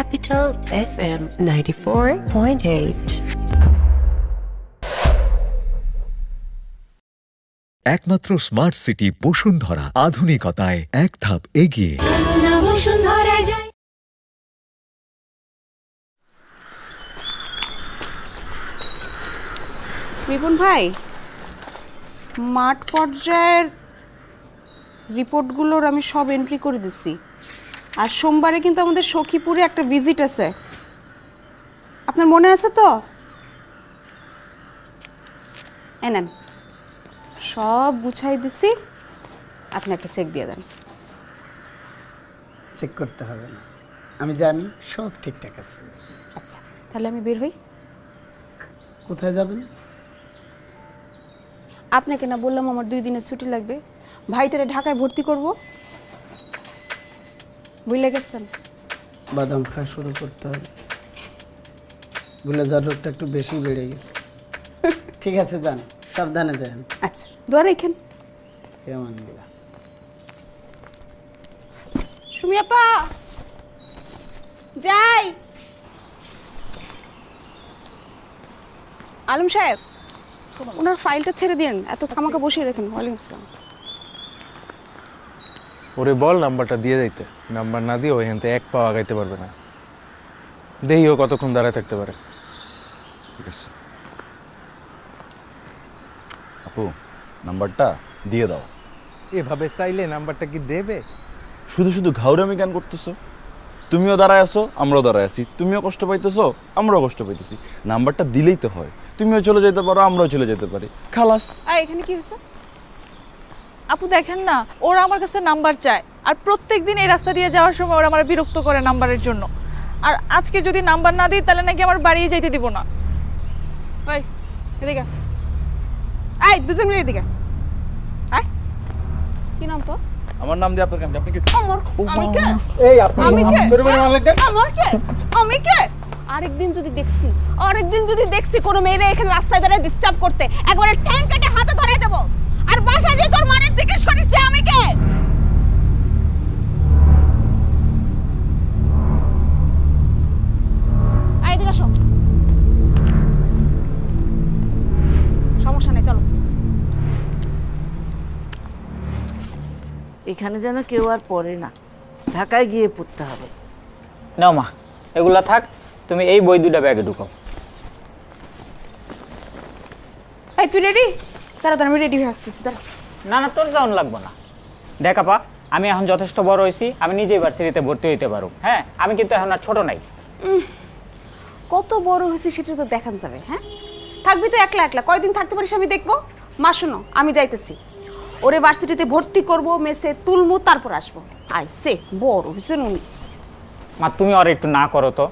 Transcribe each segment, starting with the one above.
Capital FM 94.8. একমাত্র smart city Bashundhara, আধুনিকতায় এক ধাপ এগিয়ে। রিপন ভাই, মাঠ পর্যায়ের রিপোর্টগুলোর আমি সব এন্ট্রি করে দিচ্ছি। আর সোমবারে কিন্তু আমাদের সখীপুরে একটা ভিজিট আছে, আপনার মনে আছে তো? নেন, সব গুছাই দিছি, আপনি একটা চেক দিয়ে দেন। চেক করতে হবে না, আমি জানি সব ঠিকঠাক আছে। আচ্ছা, তাহলে আমি বের হই। কোথায় যাবেন? আপনাকে না বললাম আমার 2 দিনের ছুটি লাগবে, ভাইটারে ঢাকায় ভর্তি করব, বুঝলে গেছেন? বাদাম খাওয়া শুরু করতে হবে, ভুলে যাওয়ার রোগটা একটু বেশি বেড়ে গেছে। ঠিক আছে, যান, সাবধানে যান। আচ্ছা, দোয়া রেখেন। কেমন? সুমি আপা, যাই। আলম সাহেব, ওনার ফাইলটা ছেড়ে দিন, এত খামাকা বসিয়ে রাখেন। ওয়ালাইকুম আসসালাম। ওরে বল নাম্বারটা দিয়ে দিতে, নাম্বার না দিয়ে ওইখান থেকে এক পাও আগাইতে পারবে না। দেখিও কতক্ষণ দাঁড়ায় থাকতে পারে। ঠিক আছে আপু, নাম্বারটা দিয়ে দাও। এভাবে চাইলে নাম্বারটা কি দেবে? শুধু শুধু ঘাউরামি কেন করতেছো? তুমিও দাঁড়ায় আছো, আমরাও দাঁড়ায় আছি, তুমিও কষ্ট পাইতেছো, আমরাও কষ্ট পাইতেছি। নাম্বারটা দিলেই তো হয়, তুমিও চলে যেতে পারো, আমরাও চলে যেতে পারি, খালাস। এখানে কি হয়েছে? আপু দেখেন না, ওরা আমার কাছে নাম্বার চায়, আর প্রত্যেকদিন এই রাস্তা দিয়ে যাওয়ার সময় ওরা আমার বিরক্ত করে নাম্বারের জন্য। আর আজকে যদি নাম্বার না দিই তাহলে নাকি আমার বাড়িয়ে যাইতে দিব না। ওই এদিকে, দুজন মিলে এদিকে। কি নাম তো? আমার নাম দিয়ে আপনার কাছে আপনি কি? আমি কে? এই আপনি আমি কে? ছোটবেলায় মারলেন কেন? আমার কে? আমি কে? আরেকদিন যদি দেখছি কোনো মেয়েরে এখানে রাস্তায় দাঁড়িয়ে ডিস্টার্ব করতে, একবারে ঠ্যাং কেটে হাতে ধরে দেব। আর বাসায় যে তোর মানে জিজ্ঞেস করিস যে আমি কে? এদিকে আসো। সমস্যা নেই, চলো। এখানে যেন কেউ আর পড়ে না, ঢাকায় গিয়ে পড়তে হবে। নাও মা, এগুলা থাক, তুমি এই বই দুটা ব্যাগে ঢুকাও। তুই রেডি? তাড়াতাড়ি, আমি রেডি হয়ে আসতেছি। দাঁড়া। না না, তোর যাওয়ান লাগবো না। দেখ আপা, আমি এখন যথেষ্ট বড় হয়েছি, আমি নিজে ইউনিভার্সিটিতে ভর্তি হইতে পারো। হ্যাঁ, আমি কিন্তু এখন আর ছোট নাই। কত বড় হয়েছে সেটা তো দেখান যাবে। হ্যাঁ, থাকবি তো একলা একলা, কয়দিন থাকতে পারিস আমি দেখবো। মা শোনো, আমি যাইতেছি, ওরে ভার্সিটিতে ভর্তি করব, মেসে তুলমু, তারপর আসবো। আইসে বড় হয়েছেন উনি। মা, তুমি আর একটু না করো তো,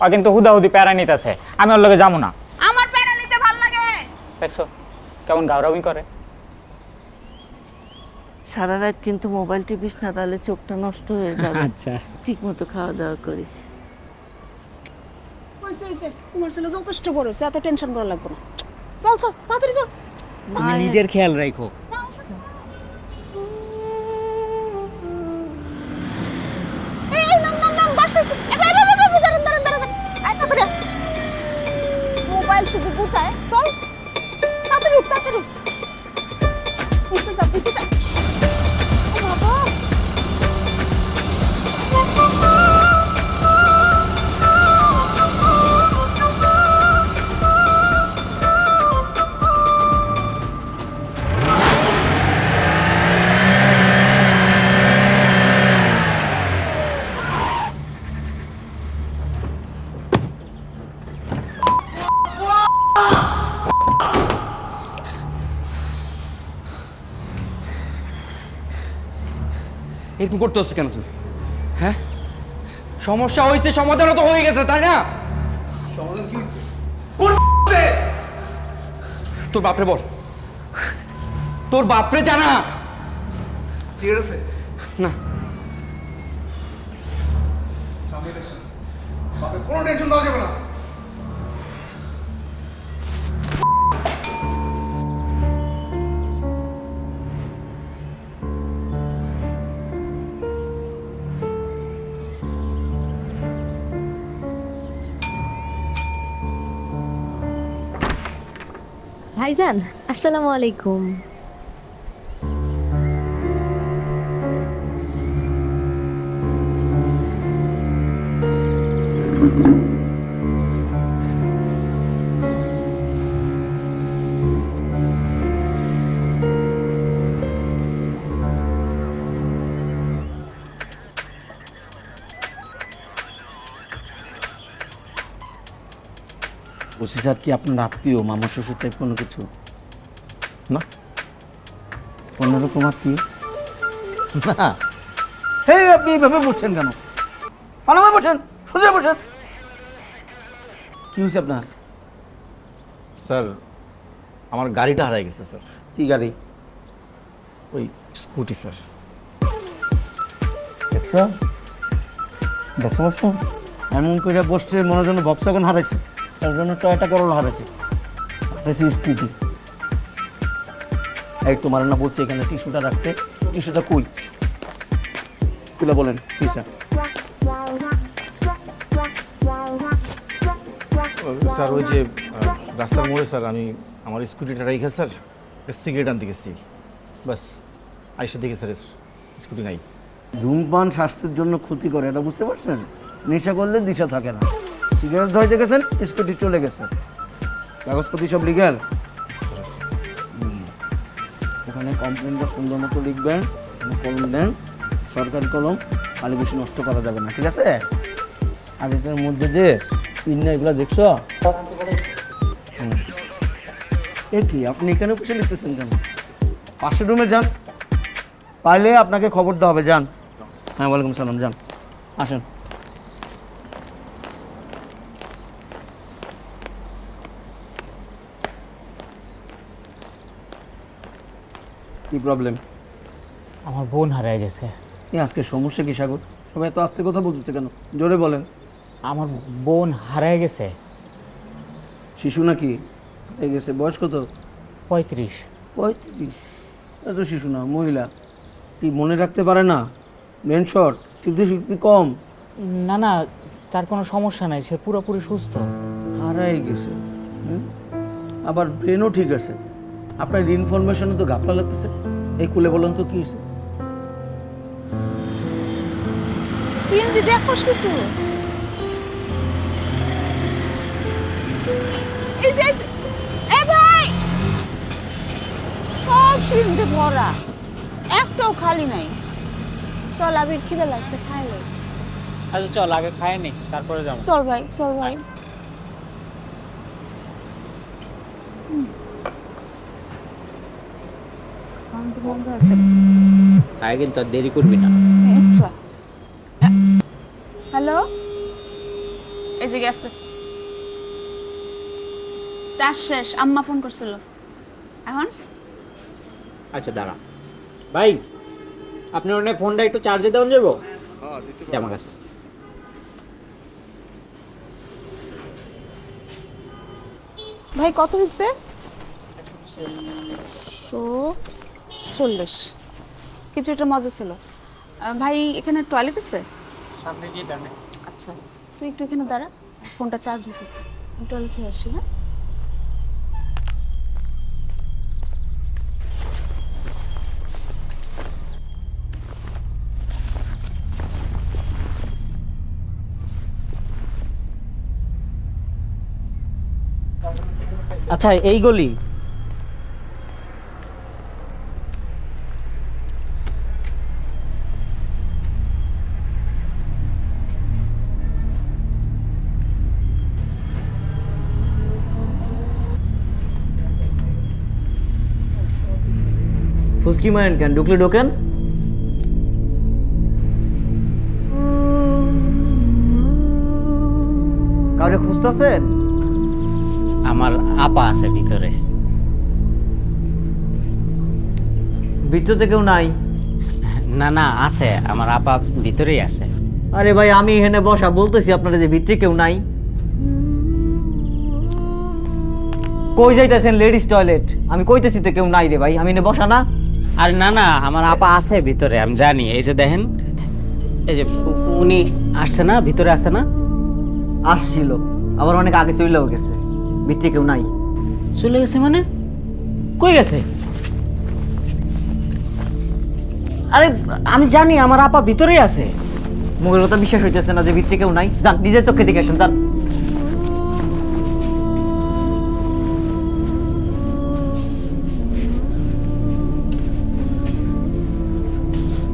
ও কিন্তু হুদাহুদি প্যারা নিতেছে, আমি ওর লগে যাবো না। আমার প্যারা নিতে ভাল লাগে। দেখছো কেমন গাওরামি করে। সারা রাত কিন্তু মোবাইল টিপিস না, তাহলে চোখটা নষ্ট হয়ে যাবে। আচ্ছা, ঠিক মতো খাওয়া দাওয়া করিস। তোমার ছেলে যথেষ্ট বড় হয়েছে, এত টেনশন করা লাগবে না। চল চল, তাড়াতাড়ি চল। তুমি নিজের খেয়াল রাখো। মোবাইল শুধু কোথায়? চল তাড়াতাড়ি, তাড়াতাড়ি। পিছে যা, পিছে যা। বাবা, এরকম করতে হচ্ছে কেন তুমি? হ্যাঁ, সমস্যা হয়েছে, সমাধানও তো হয়ে গেছে, তাই না? সমাধান কি হয়েছে? তোর বাপরে বল, তোর বাপরে জানা। সিরিয়াসে না, কোনো টেনশন দেওয়া যাবে না। ভাইজান আসসালামু আলাইকুম। ওসি স্যার কি আপনার আত্মীয়, মামা শ্বশুর টাইপ কোনো কিছু? না। অন্যরকম আত্মীয়? না। হে, আপনি এইভাবে বসছেন কেন? পালামে বসেন, সোজা বসেন। কি হয়েছে আপনার? স্যার আমার গাড়িটা হারাই গেছে স্যার। কি গাড়ি? ওই স্কুটি স্যার। দেখছো দেখছো বসছো এমন করে বসছে মনে যেন ভক্সওয়াগন হারাইছে, তার জন্য টয়োটা করোলা হারাইছে, হারাইছে স্কুটি। এই তোমার না বলছি এখানে টিস্যুটা রাখতে, টিস্যুটা কই তুলে বলেন কি স্যার? স্যার ওই যে রাস্তার মোড়ে স্যার আমি আমার স্কুটিটা রেখে স্যার সিগারেট আনতে গেছি, বাস আইসা দেখি স্যার স্কুটি নাই। ধূমপান স্বাস্থ্যের জন্য ক্ষতি করে, এটা বুঝতে পারছেন? নেশা করলে দিশা থাকে না। সিগারেট ধরতে গেছেন, স্কুটি চলে গেছে, কাগজপত্র সব লিগ্যাল। ওখানে কমপ্লেনটা সুন্দর মতো লিখবেন, কলম দেন, সরকারি কলম, খালি বেশি নষ্ট করা যাবে না, ঠিক আছে? আর এটার মধ্যে যে ইন্না এগুলো দেখছো, এ কি আপনি এখানে বসে লিখতেছেন কেন? পাশের রুমে যান, পাইলে আপনাকে খবর দেওয়া হবে। যান। হ্যাঁ, ওয়ালাইকুম সালাম। যান, আসেন। কি প্রবলেম? আমার বোন হারিয়ে গেছে। আজকে সমস্যা কি সাগর? সবাই এত আস্তে কথা বলতেছে কেন? জোরে বলেন। আমার বোন হারিয়ে গেছে। শিশু নাকি? হয়ে গেছে। বয়স কত? 35। 35? এত শিশু না, মহিলা। কি মনে রাখতে পারে না? ব্রেন শর্ট, স্মৃতিশক্তি কম? না না, তার কোনো সমস্যা নাই, সে পুরোপুরি সুস্থ। হারাই গেছে? আবার ব্রেনও ঠিক আছে। আপনার ইনফরমেশনে তো ঘাপলা লাগতেছে। এই খুলে বলেন তো কি হয়েছে? সিএনজি দেখোস কিছু? এই যে এ ভাই, সব সিএনজি ভরা, একটাও খালি নাই। চল, আবির খিদে লাগছে, খাই লই। আচ্ছা চল, আগে খাই নি, তারপরে যাবো। চল ভাই, চল ভাই। বন্ধ আছে। খাই কিন্তু আর দেরি করবি না। চল। হ্যালো, এই যে গেছে। চাষ শেষ, আম্মা ফোন করছিল। এখন আচ্ছা দাঁড়া ভাই, আপনি ওখানে ফোনটা একটু চার্জে দেওয়া যাবো? আমার কাছে। ভাই কত হয়েছে? 140। কিছু একটা মজা ছিল। ভাই এখানে টয়লেট আছে? সামনে গিয়ে ডানে। আচ্ছা, তুই একটু এখানে দাঁড়া, ফোনটা চার্জ হতেছে, আমি টয়লেটে আসি। হ্যাঁ, আচ্ছা এই গলি? ফুসকি মায়েন কেন? ঢুকলে ঢোকেন। কাউরে খুঁজতেছেন? আমার আপা আছে ভিতরে। ভিতরে কেউ নাই? না না, আছে, আমার আপা ভিতরেই আছে। আরে ভাই, আমি এখানে বসা বলতেছি আপনারা যে ভিতরে কেউ নাই। কই যাইতেছেন? Ladies toilet. আমি কইতেছি তো কেউ নাই রে ভাই, আমি এনে বসা না। আরে না না, আমার আপা আছে ভিতরে, আমি জানি। এই যে দেখেন, এই যে উনি আসছে না, ভিতরে আছে না? আসছিল, আবার অনেক আগে চলেও গেছে। ভিতরে কেউ নাই। চলে গেছে মানে? কই গেছে? আরে আমি জানি আমার আপা ভিতরেই আছে। মুখের কথা বিশ্বাস হইতেছে না যে ভিতরে কেউ নাই। যান নিজের চোখে দেখে আসেন, যান।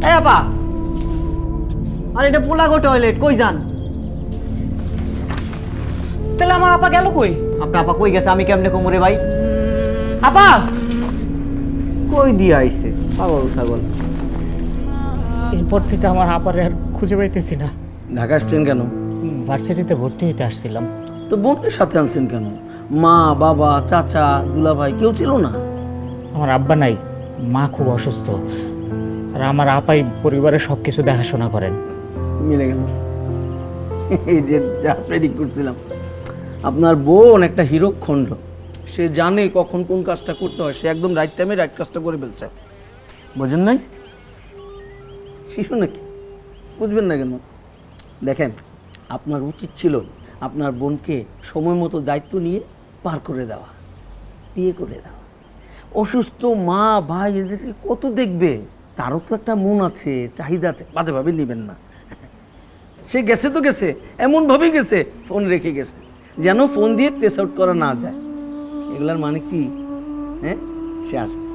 এই আপা, আর এটা পোলাগো টয়লেট, কই যান? তাহলে আমার আপা গেল কই? আপনার আপা কই গেছে আমি কেমনে কমরে ভাই? আপা কই দিয়ে আইছে পাগল ছাগল। এরপর থেকে আমার আপারে আর খুঁজে পাইতেছি না। ঢাকা আসছেন কেন? ভার্সিটিতে ভর্তি হইতে আসছিলাম। তো বোনকে সাথে আনছেন কেন? মা, বাবা, চাচা, দুলাভাই কেউ ছিল না? আমার আব্বা নাই, মা খুব অসুস্থ, আর আমার আপাই পরিবারের সব কিছু দেখাশোনা করেন। মিলে গেল। এই যে যা প্রেডিক্ট করছিলাম, আপনার বোন একটা হিরোখণ্ড। সে জানে কখন কোন কাজটা করতে হয়, সে একদম রাইট টাইমে রাইট কাজটা করে ফেলছে। বোঝেন নাই? শিশু নাকি, বুঝবেন না কেন? দেখেন, আপনার উচিত ছিল আপনার বোনকে সময় মতো দায়িত্ব নিয়ে পার করে দেওয়া, বিয়ে করে দেওয়া। অসুস্থ মা ভাই এদেরকে কত দেখবে? তারও তো একটা মন আছে, চাহিদা আছে, বাজেভাবে নেবেন না। সে গেছে তো গেছে, এমনভাবেই গেছে ফোন রেখে গেছে যেন ফোন দিয়ে ট্রেস আউট করা না যায়। এগুলার মানে কি? হ্যাঁ, সে আসবে,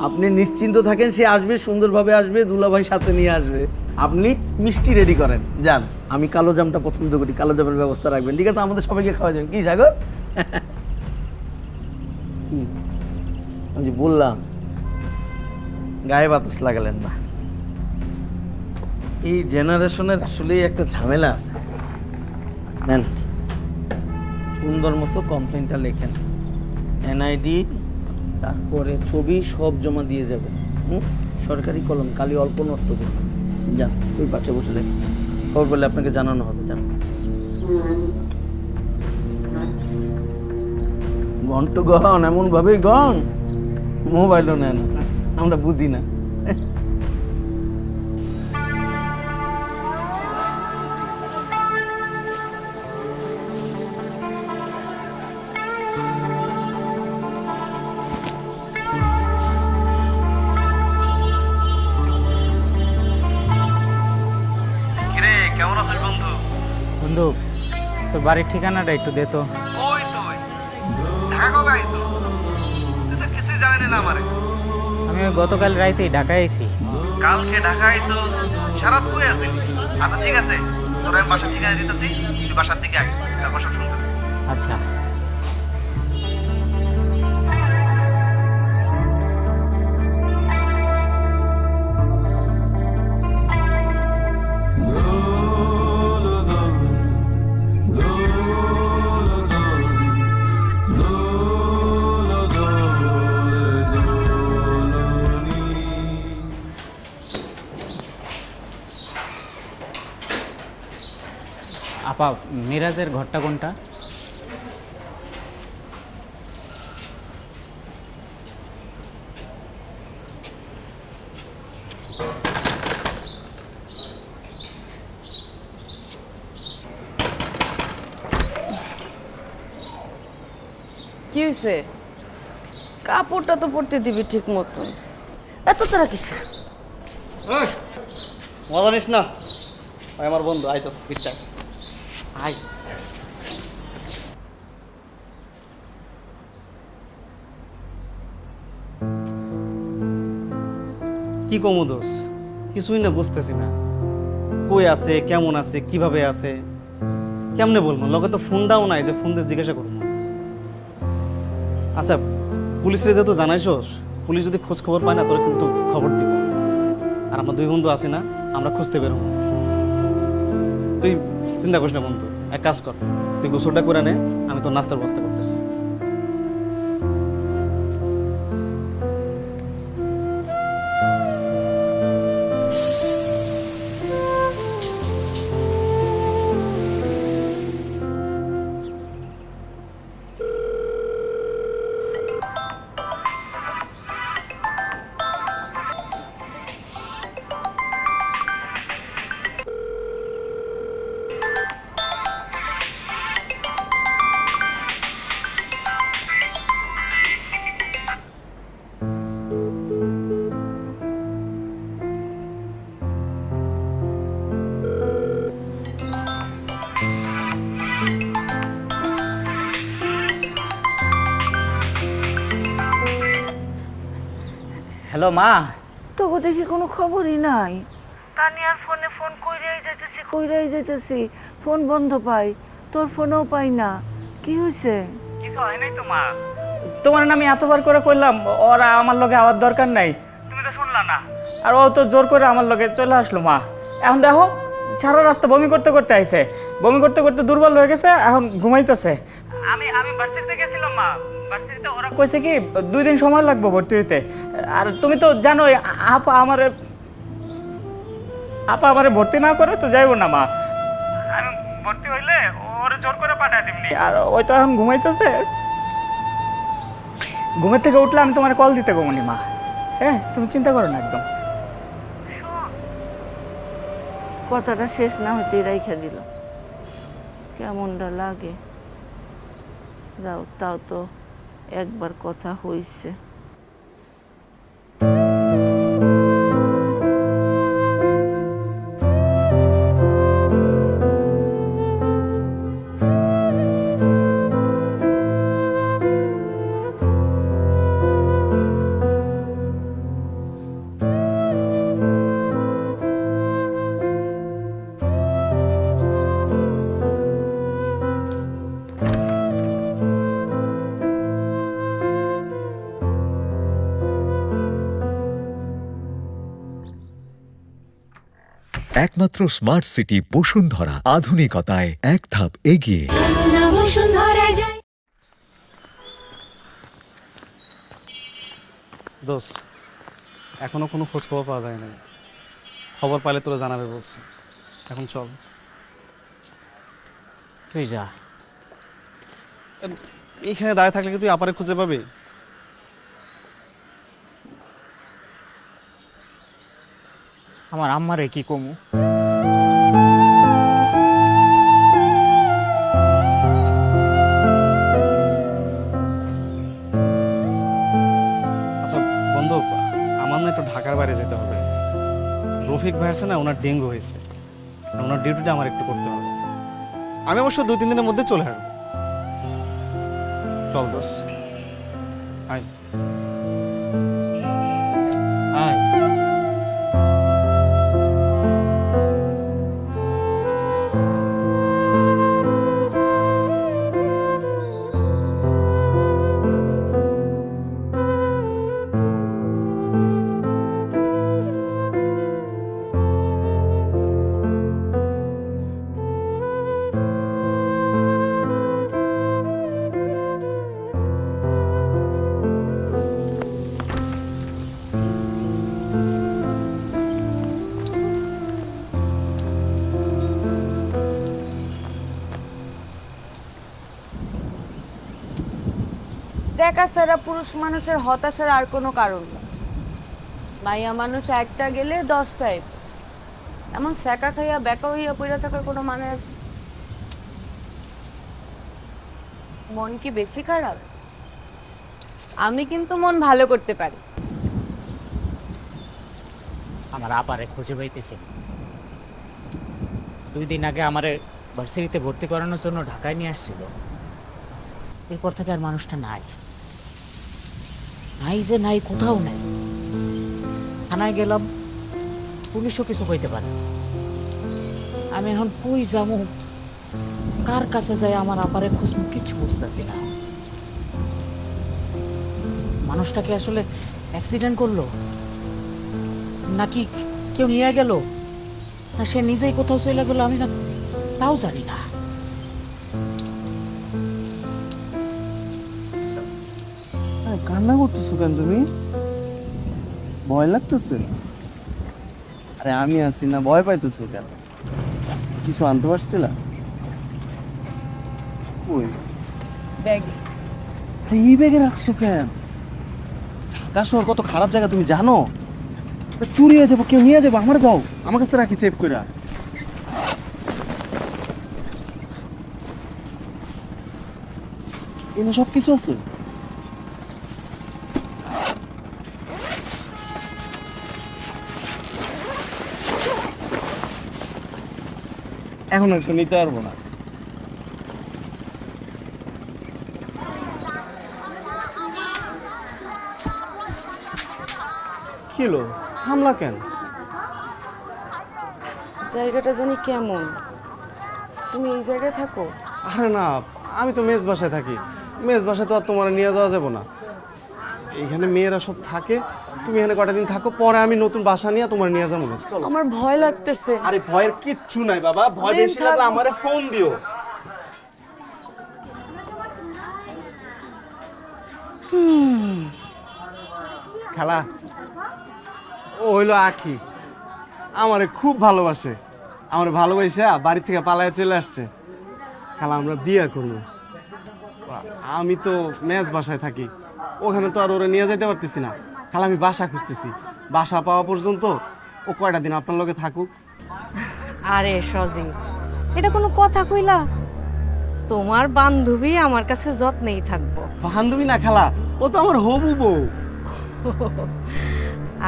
আপনি নিশ্চিন্ত থাকেন, সে আসবে, সুন্দরভাবে আসবে, দুলাভাই সাথে নিয়ে আসবে। আপনি মিষ্টি রেডি করেন, যান। আমি কালো জামটা পছন্দ করি, কালো জামের ব্যবস্থা রাখবেন, ঠিক আছে? আমাদের সবাইকে খাওয়া যাবে। কি সাগর? কি আমি যে বললাম, গায়ে বাতাস লাগালেন না। এই জেনারেশনের আসলেই একটা ঝামেলা আছে। নেন, সুন্দর মতো কমপ্লেনটা লেখেন, এনআইডি, তারপরে ছবি সব জমা দিয়ে যাবেন। সরকারি কলম, কালি অল্প নষ্ট করবেন। যান, ওই পাশে বসে লেখেন, খবর পেলে আপনাকে জানানো হবে। যান। গন তো গন, এমনভাবেই গন, মোবাইলও নেন, আমরা বুঝি না। বন্ধু, তোর বাড়ির ঠিকানাটা একটু দে তো। আমি ওই গতকাল রাইতেই ঢাকায় আইছি। কালকে ঢাকা আইছো, সারা রাত কই আছিস? আচ্ছা ঠিক আছে, তোর আমি বাসার ঠিকানা দিতেছি, তুই বাসার থেকে আয়, তারপর সব শুনতেছি। আচ্ছা। আপা, মিরাজের ঘরটা কোনটা? কি হয়েছে? কাপড়টা তো পরতে দিবি ঠিক মতন, এত তারা কিসে? মজা নিস না, আমার বন্ধু আইতাস পিঠটা। আই কি কমু দোষ, কিছুই না বুঝতেছি না। কই আছে, কেমন আছে, কিভাবে আছে, কেমনে বলবো? লগে তো ফোনটাও নাই যে ফোন দিয়ে জিজ্ঞাসা করবো। আচ্ছা, পুলিশের যেহেতু জানাইছস, পুলিশ যদি খোঁজ খবর পায় না তোরা কিন্তু খবর দিব। আর আমরা দুই বন্ধু আছি না, আমরা খুঁজতে বেরোবো। তুই চিন্তা করিস না বন্ধু, এক কাজ কর, তুই গোসলটা করে নে, আমি তোর নাস্তার ব্যবস্থা করতেছি। হ্যালো মা। তোকে দেখি কোনো খবরই নাই। তানিয়ার ফোনে ফোন কইরাই যাইতেছি, ফোন বন্ধ পাই, তোর ফোনও পাই না। কি হয়েছে? কিছু হয় নাই তো মা, তোমার আমি এতবার করে কইলাম ওরা আমার লগে আওয়ার দরকার নাই, তুমি তো শুনলা না। আর ও তো জোর করে আমার লগে চলে আসলো মা। এখন দেখো সারা রাস্তা বমি করতে করতে আইছে, বমি করতে করতে দুর্বল হয়ে গেছে, এখন ঘুমাইতেছে। আমি ভার্সিটিতে গেছিলাম মা, ভার্সিটিতে ওরা কইছে কি 2 দিন সময় লাগবে ভর্তি হইতে। আর তুমি তো জানোই আপা আমারে ভর্তি না করে তো যাইবো না মা। আমি ভর্তি হইলে ওরে জোর করে পাঠায় দিবনি। আর ওই তো এখন ঘুমাইতেছে, ঘুমের থেকে উঠলে আমি তোমার কল দিতে গমনি মা। হ্যাঁ তুমি চিন্তা করো না একদম। কথাটা শেষ না হতে রাইখা দিল, কেমনটা লাগে। যাও, তাও তো একবার কথা হইছে। একমাত্র স্মার্ট সিটি বসুন্ধরা, আধুনিকতায় এক ধাপ এগিয়ে। দোষ, এখনো কোনো খোঁজ খবর পাওয়া যায় না। খবর পাইলে তোরা জানাবে বলছি। এখন চল। তুই যা। এইখানে দাঁড়িয়ে থাকলে কি তুই আপারে খুঁজে পাবি? আমার আম্মারে কি কমু? আচ্ছা বন্ধু, আমার না একটু ঢাকার বাইরে যেতে হবে। রফিক ভাই আছে না, ওনার ডেঙ্গু হয়েছে, ওনার ডিউটিটা আমার একটু করতে হবে। আমি অবশ্য 2-3 দিনের মধ্যে চলে আসবো। চল দোষ, আয় আয়। দেখা ছাড়া পুরুষ মানুষের হতাশার আর কোনো কারণ না। মাইয়া মানুষ একটা গেলে 10টাই, এমন সেকা খাইয়া বেকা হইয়া পড়ে থাকার কোনো মানে আছে? মন কি বেশি খারাপ? আমি কিন্তু মন ভালো করতে পারি। আমার আপারে খুঁজে পাইতেছি। 2 দিন আগে আমারে ভার্সিটিতে ভর্তি করানোর জন্য ঢাকায় নিয়ে আসছিল। এরপর থেকে আর মানুষটা নাই, নাই যে নাই, কোথাও নাই। থানায় গেলাম, পুলিশও কিছু কইতে পারে। আমি এখন কই যাবো, কার কাছে যাই আমার আপারে খুঁজবো, কিচ্ছু বুঝতেছি না। মানুষটাকে আসলে অ্যাক্সিডেন্ট করলো নাকি কেউ নিয়ে গেল, না সে নিজেই কোথাও চলে গেল, আমি না তাও জানি না। কান্না করতেছো কেন তুমি? ভয় লাগতেছে? আরে আমি আছি না, ভয় পাইতেছো কেন? কিছু আনতে পারছিলা? ওই ব্যাগে। এই ব্যাগে রাখছো কেন? ঢাকা শহর কত খারাপ জায়গা তুমি জানো? চুরি হয়ে যাবো, কেউ নিয়ে যাবো, আমার দাও, আমার কাছে রাখি সেভ করে। এনে সব কিছু আছে। এখন একটু নিতে পারবো না। হলো হামলা কেন? জায়গাটা জানি কেমন, তুমি এই জায়গায় থাকো? আরে না, আমি তো মেস বাসায় থাকি। মেস বাসায় তো আর তোমার নিয়ে যাওয়া যাবে না। এখানে মেয়েরা সব থাকে, তুমি এখানে কটা দিন থাকো, পরে আমি নতুন বাসা নিয়ে তোমার নিয়ে যাবো। চলো। আমার ভয় লাগতেছে। আরে ভয়ের কিচ্ছু নাই বাবা, ভয় বেশি থাক। লাগলে আমারে ফোন দিও। খালা, ও হইলো আখি, আমারে খুব ভালোবাসে। আমার ভালোবাসা বাড়ি থেকে পালায় চলে আসছে। খালা, আমরা বিয়ে করবো। আমি তো মেস বাসায় থাকি, ওখানে তো আর ওরা নিয়ে যেতে পারতেছি না। খালা, আমি বাসা খুঁজতেছি। বাসা পাওয়া পর্যন্ত ও কয়টা দিন আপনার লগে থাকুক। আরে সজীব, এটা কোনো কথা কইলা? তোমার বান্ধবী আমার কাছে যত্নেই থাকবো। বান্ধবী না খালা, ও তো আমার হবু বউ।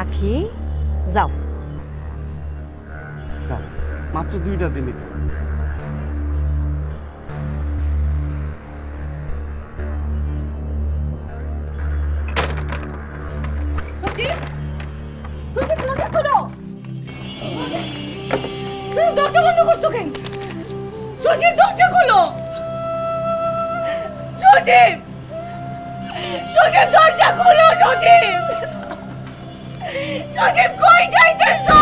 আখি, যাও। আচ্ছা, মাত্র 2টা দিনই তো। দরজা বন্ধ করছো কেন? সজীব, দরজা খোলো। সজীব, সজীব, দরজা খোলো। সজীব, সজীব, কই যাইতেছো?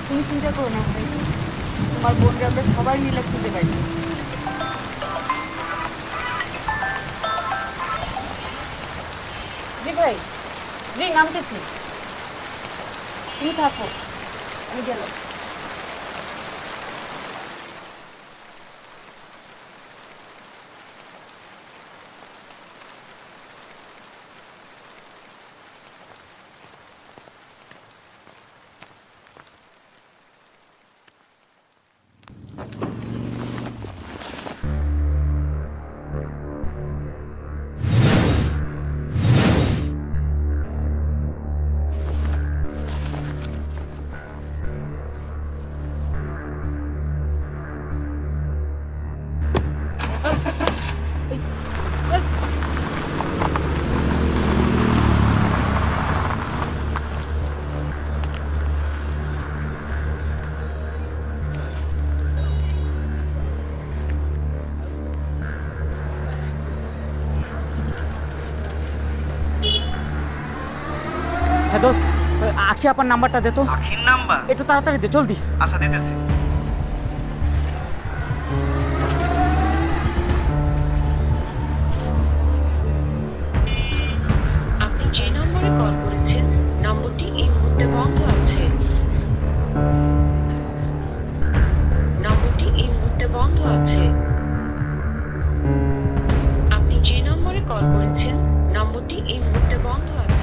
তুমি চিন্তা করো না ভাই, তোমার বোনকে আমরা সবাই মিলে খুঁজে পাই। জি ভাই, জি নামতেছি, তুমি থাকো, আমি গেলাম। হ্যাঁ দোস্ত, আখি আপার নাম্বারটা দে তো। আখির নাম্বার? একটু তাড়াতাড়ি দে, জলদি। আচ্ছা, দিতেছি। আপনি যে নম্বরে কল করেছেন নম্বরটি এই মুহূর্তে বন্ধ আছে। নম্বরটি এই মুহূর্তে বন্ধ আছে। আপনি যে নম্বরে কল করেছেন নম্বরটি এই মুহূর্তে বন্ধ আছে।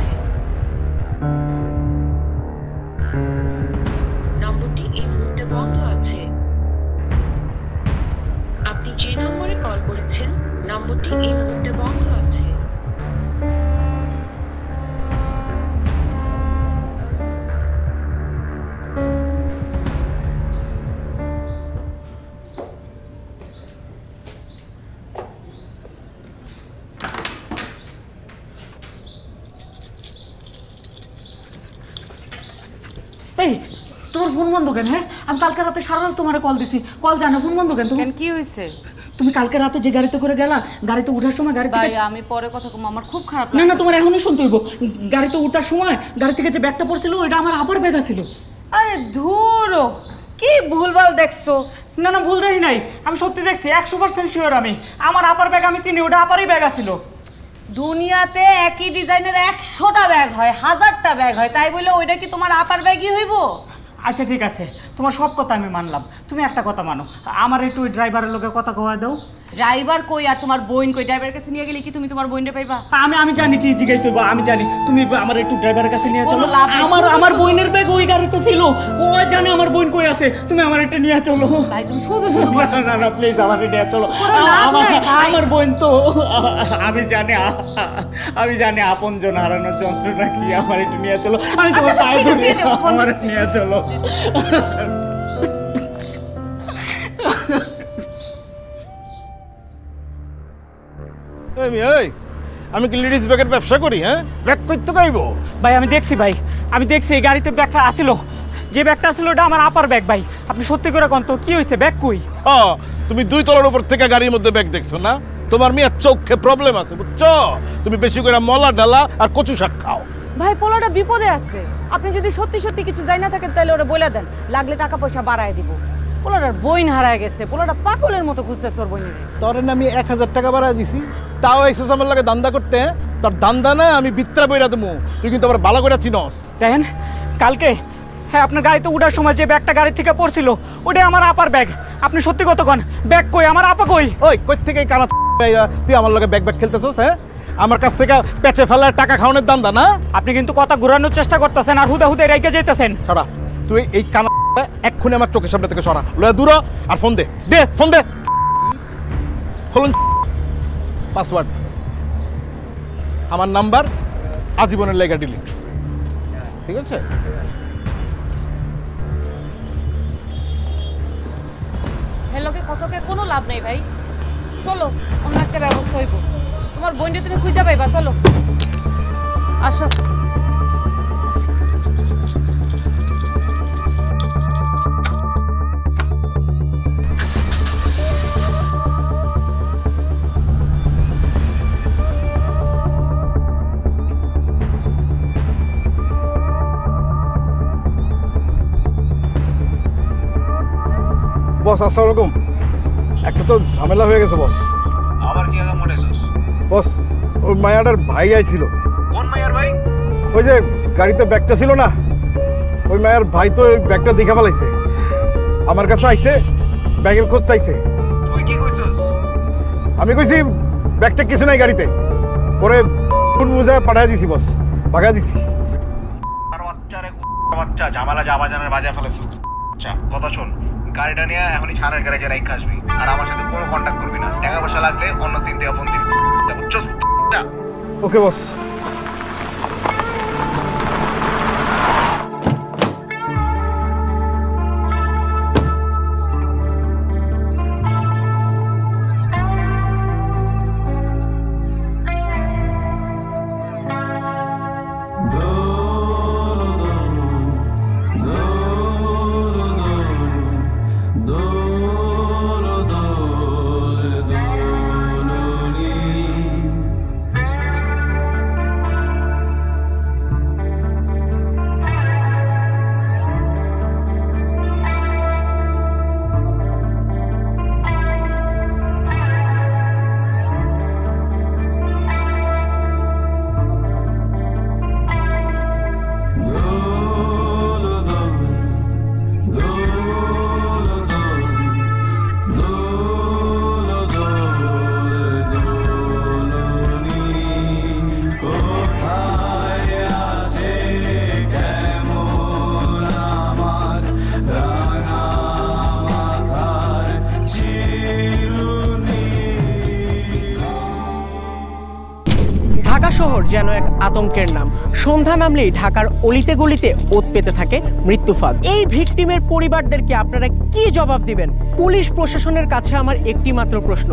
নম্বরটি এই মুহূর্তে বন্ধ আছে। আপনি যে নম্বরে কল করেছেন নম্বরটি এই মুহূর্তে বন্ধ আছে। এই, তোমার ফোন বন্ধ কেন? হ্যাঁ, আমি কালকে রাতে সারা রাত তোমার কল দিছি, কল জানো, ফোন বন্ধ কেন? কেন, কি হয়েছে? তুমি কালকে রাতে যে গাড়িতে করে গেলা, গাড়িতে ওঠার সময় গাড়ি ভাই, থেকে আমি পরে কথা কম, আমার খুব খারাপ না লাগে। না, তোমার এখনই শুনতে হইব। গাড়িতে ওঠার সময় গাড়ি থেকে যে ব্যাগটা পড়ছিল ওইটা আমার আপার ব্যাগ ছিল। আরে ধুরো, কি ভুলভাল দেখছো। না না, ভুল দেখি নাই, আমি সত্যি দেখছি, 100% শিওর। আমি আমার আপার ব্যাগ আমি চিনি, ওটা আপারই ব্যাগ ছিল। দুনিয়াতে একই ডিজাইনের 100টা ব্যাগ হয়, 1000টা ব্যাগ হয়, তাই বলে ওইটা কি তোমার আপার ব্যাগই হইব? আচ্ছা ঠিক আছে, তোমার সব কথা আমি মানলাম। তুমি একটা কথা মানো, আমার একটু ওই ড্রাইভারের লোকে কথা কওয়া দাও। ড্রাইভার কই আর তোমার বোন কই? ড্রাইভারের কাছে নিয়ে গেলে কি তুমি তোমার বোনটা পাইবা? আমি জানি কি জিগাইতে হইব, আমি জানি। তুমি আমার একটু ড্রাইভারের কাছে নিয়ে চলো। কোনো লাভ নেই, আমার শুধু বোনের ব্যাগ ওই গাড়িতে ছিল, ও জানে আমার বোন কই আছে। তুমি আমার একটা নিয়ে চলো। ভাই, তুমি শুধু শুধু না না না, প্লিজ আমার নিয়ে চলো। লাভ নাই, ভাই। আমার বোন তো, আমি জানি আপন জন হারানোর যন্ত্রণা কি। আমার একটু নিয়ে চলো, আমি তোমার আচ্ছা, পায়ে ঠিক আছে, ধরি, ফোন আমার দিচ্ছি। নিয়ে চলো। এই আমি কি লেডিস ব্যাগের ব্যবসা করি? হ্যাঁ, ব্যাগ করতে গাইবো? ভাই আমি দেখছি এই গাড়িতে ব্যাগটা আসিল, যে ব্যাগটা আসলো ওটা আমার আপার ব্যাগ। ভাই আপনি সত্যি করে কোন তো কি হয়েছে, ব্যাগ কই? তুমি 2 তলার উপর থেকে গাড়ির মধ্যে ব্যাগ দেখছো না? তোমার মেয়ের চোখে প্রবলেম আছে, বুঝছো? তুমি বেশি করে মলা ডালা আর কচু শাক খাও। ভাই পোলাটা বিপদে আছে, আপনি যদি সত্যি সত্যি কিছু জানি না থাকেন তাহলে ওরা বলে দেন, লাগলে টাকা পয়সা বাড়ায় দিব। পোলাটার বইন হারায় গেছে, পোলাটা পাগলের মতো খুঁজতেছে ওর বইনের। তোর আমি 1000 টাকা বাড়ায় দিছি, তাও এসেছ আমার লাগে দান্দা করতে? তোর দান্দা না আমি বিত্রা বইরা দেবো, তুই কিন্তু আবার ভালো করে চিনস। দেখেন কালকে হ্যাঁ আপনার গাড়িতে উঠার সময় যে ব্যাগটা গাড়ি থেকে পড়ছিল ওটাই আমার আপার ব্যাগ। আপনি সত্যি কত কোন, ব্যাগ কই, আমার আপা কই? ওই কই থেকে কানা তুই আমার লগে ব্যাগ খেলতেছস? হ্যাঁ, আমার কাছ থেকে পেঁচে ফেলার টাকা খাওয়ানোর দান্দা না? আপনি কিন্তু কথা ঘুরানোর চেষ্টা করতেছেন আর হুদে রেখে যেতেছেন। সরা, তুই এই কানা এক্ষুনি আমার চোখের সামনে থেকে সরা, লয়ে দূর আর ফোন দে, ফোন দে। হলুন পাসওয়ার্ড, আমার নাম্বার আজীবনের লেগা ডিলিট, ঠিক আছে? হেলোকে কতকে কোনো লাভ নেই ভাই, চলো অন্য একটা ব্যবস্থা হইব। তোমার বোনকে তুমি খুঁজে পাইবা, চলো আসো। বস আসসালামু আলাইকুম। একটা তো ঝামেলা হয়ে গেছে বস। আবার কি আদা মনে হইছস? বস ওই মায়াটার ভাই আইছিল। কোন মাইয়ার ভাই? ওই যে গাড়িতে ব্যাগটা ছিল না, ওই মায়ের ভাই তো ওই ব্যাগটা দেখে ফেলাইছে, আমার কাছে আইছে, ব্যাগের খোঁজ চাইছে। তুই কি কইছস? আমি কইছি ব্যাগটা কিছু নাই গাড়িতে, পরে কোন বুঝায় পাঠায় দিছি বস, ভাগায় দিছি। আর বাচ্চা ঝামেলা জাবাজানের বাজা ফেলেছিস। আচ্ছা কথা শোন, গাড়িটা নিয়ে এখনই ছাড়ের গ্যারেজে রাইখা আসবি, আর আমার সাথে কোনো কন্ট্যাক্ট করবি না। টাকা পয়সা লাগলে অন্য 3 থেকে ফোন দিবি, বুঝছস? ওকে বস। ঢাকা শহর যেন এক আতঙ্কের নাম। সন্ধ্যা নামলেই ঢাকার অলিতে গলিতে ওত পেতে থাকে মৃত্যুফাঁদ। এই ভিকটিমের পরিবারদেরকে আপনারা কি জবাব দিবেন? পুলিশ প্রশাসনের কাছে আমার একটি মাত্র প্রশ্ন,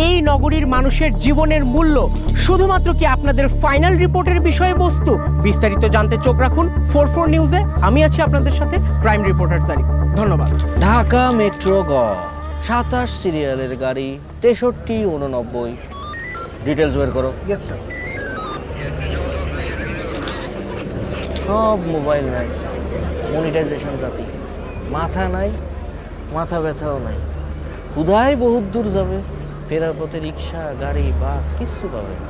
এই নগরীর মানুষের জীবনের মূল্য শুধুমাত্র কি আপনাদের ফাইনাল রিপোর্টের বিষয়বস্তু? বিস্তারিত জানতে চোখ রাখুন 44 নিউজে। আমি আছি আপনাদের সাথে ক্রাইম রিপোর্টার জারিফ। ধন্যবাদ। ঢাকা মেট্রো 27 সিরিয়ালের গাড়ি 6389। ডিটেলস বের করো। Yes sir. সব মোবাইল নাই, মনিটাইজেশন জাতি, মাথা নাই, মাথা ব্যথাও নাই, হুদাই বহুত দূর যাবে, ফেরার পথে রিক্সা গাড়ি বাস কিচ্ছু পাবে না।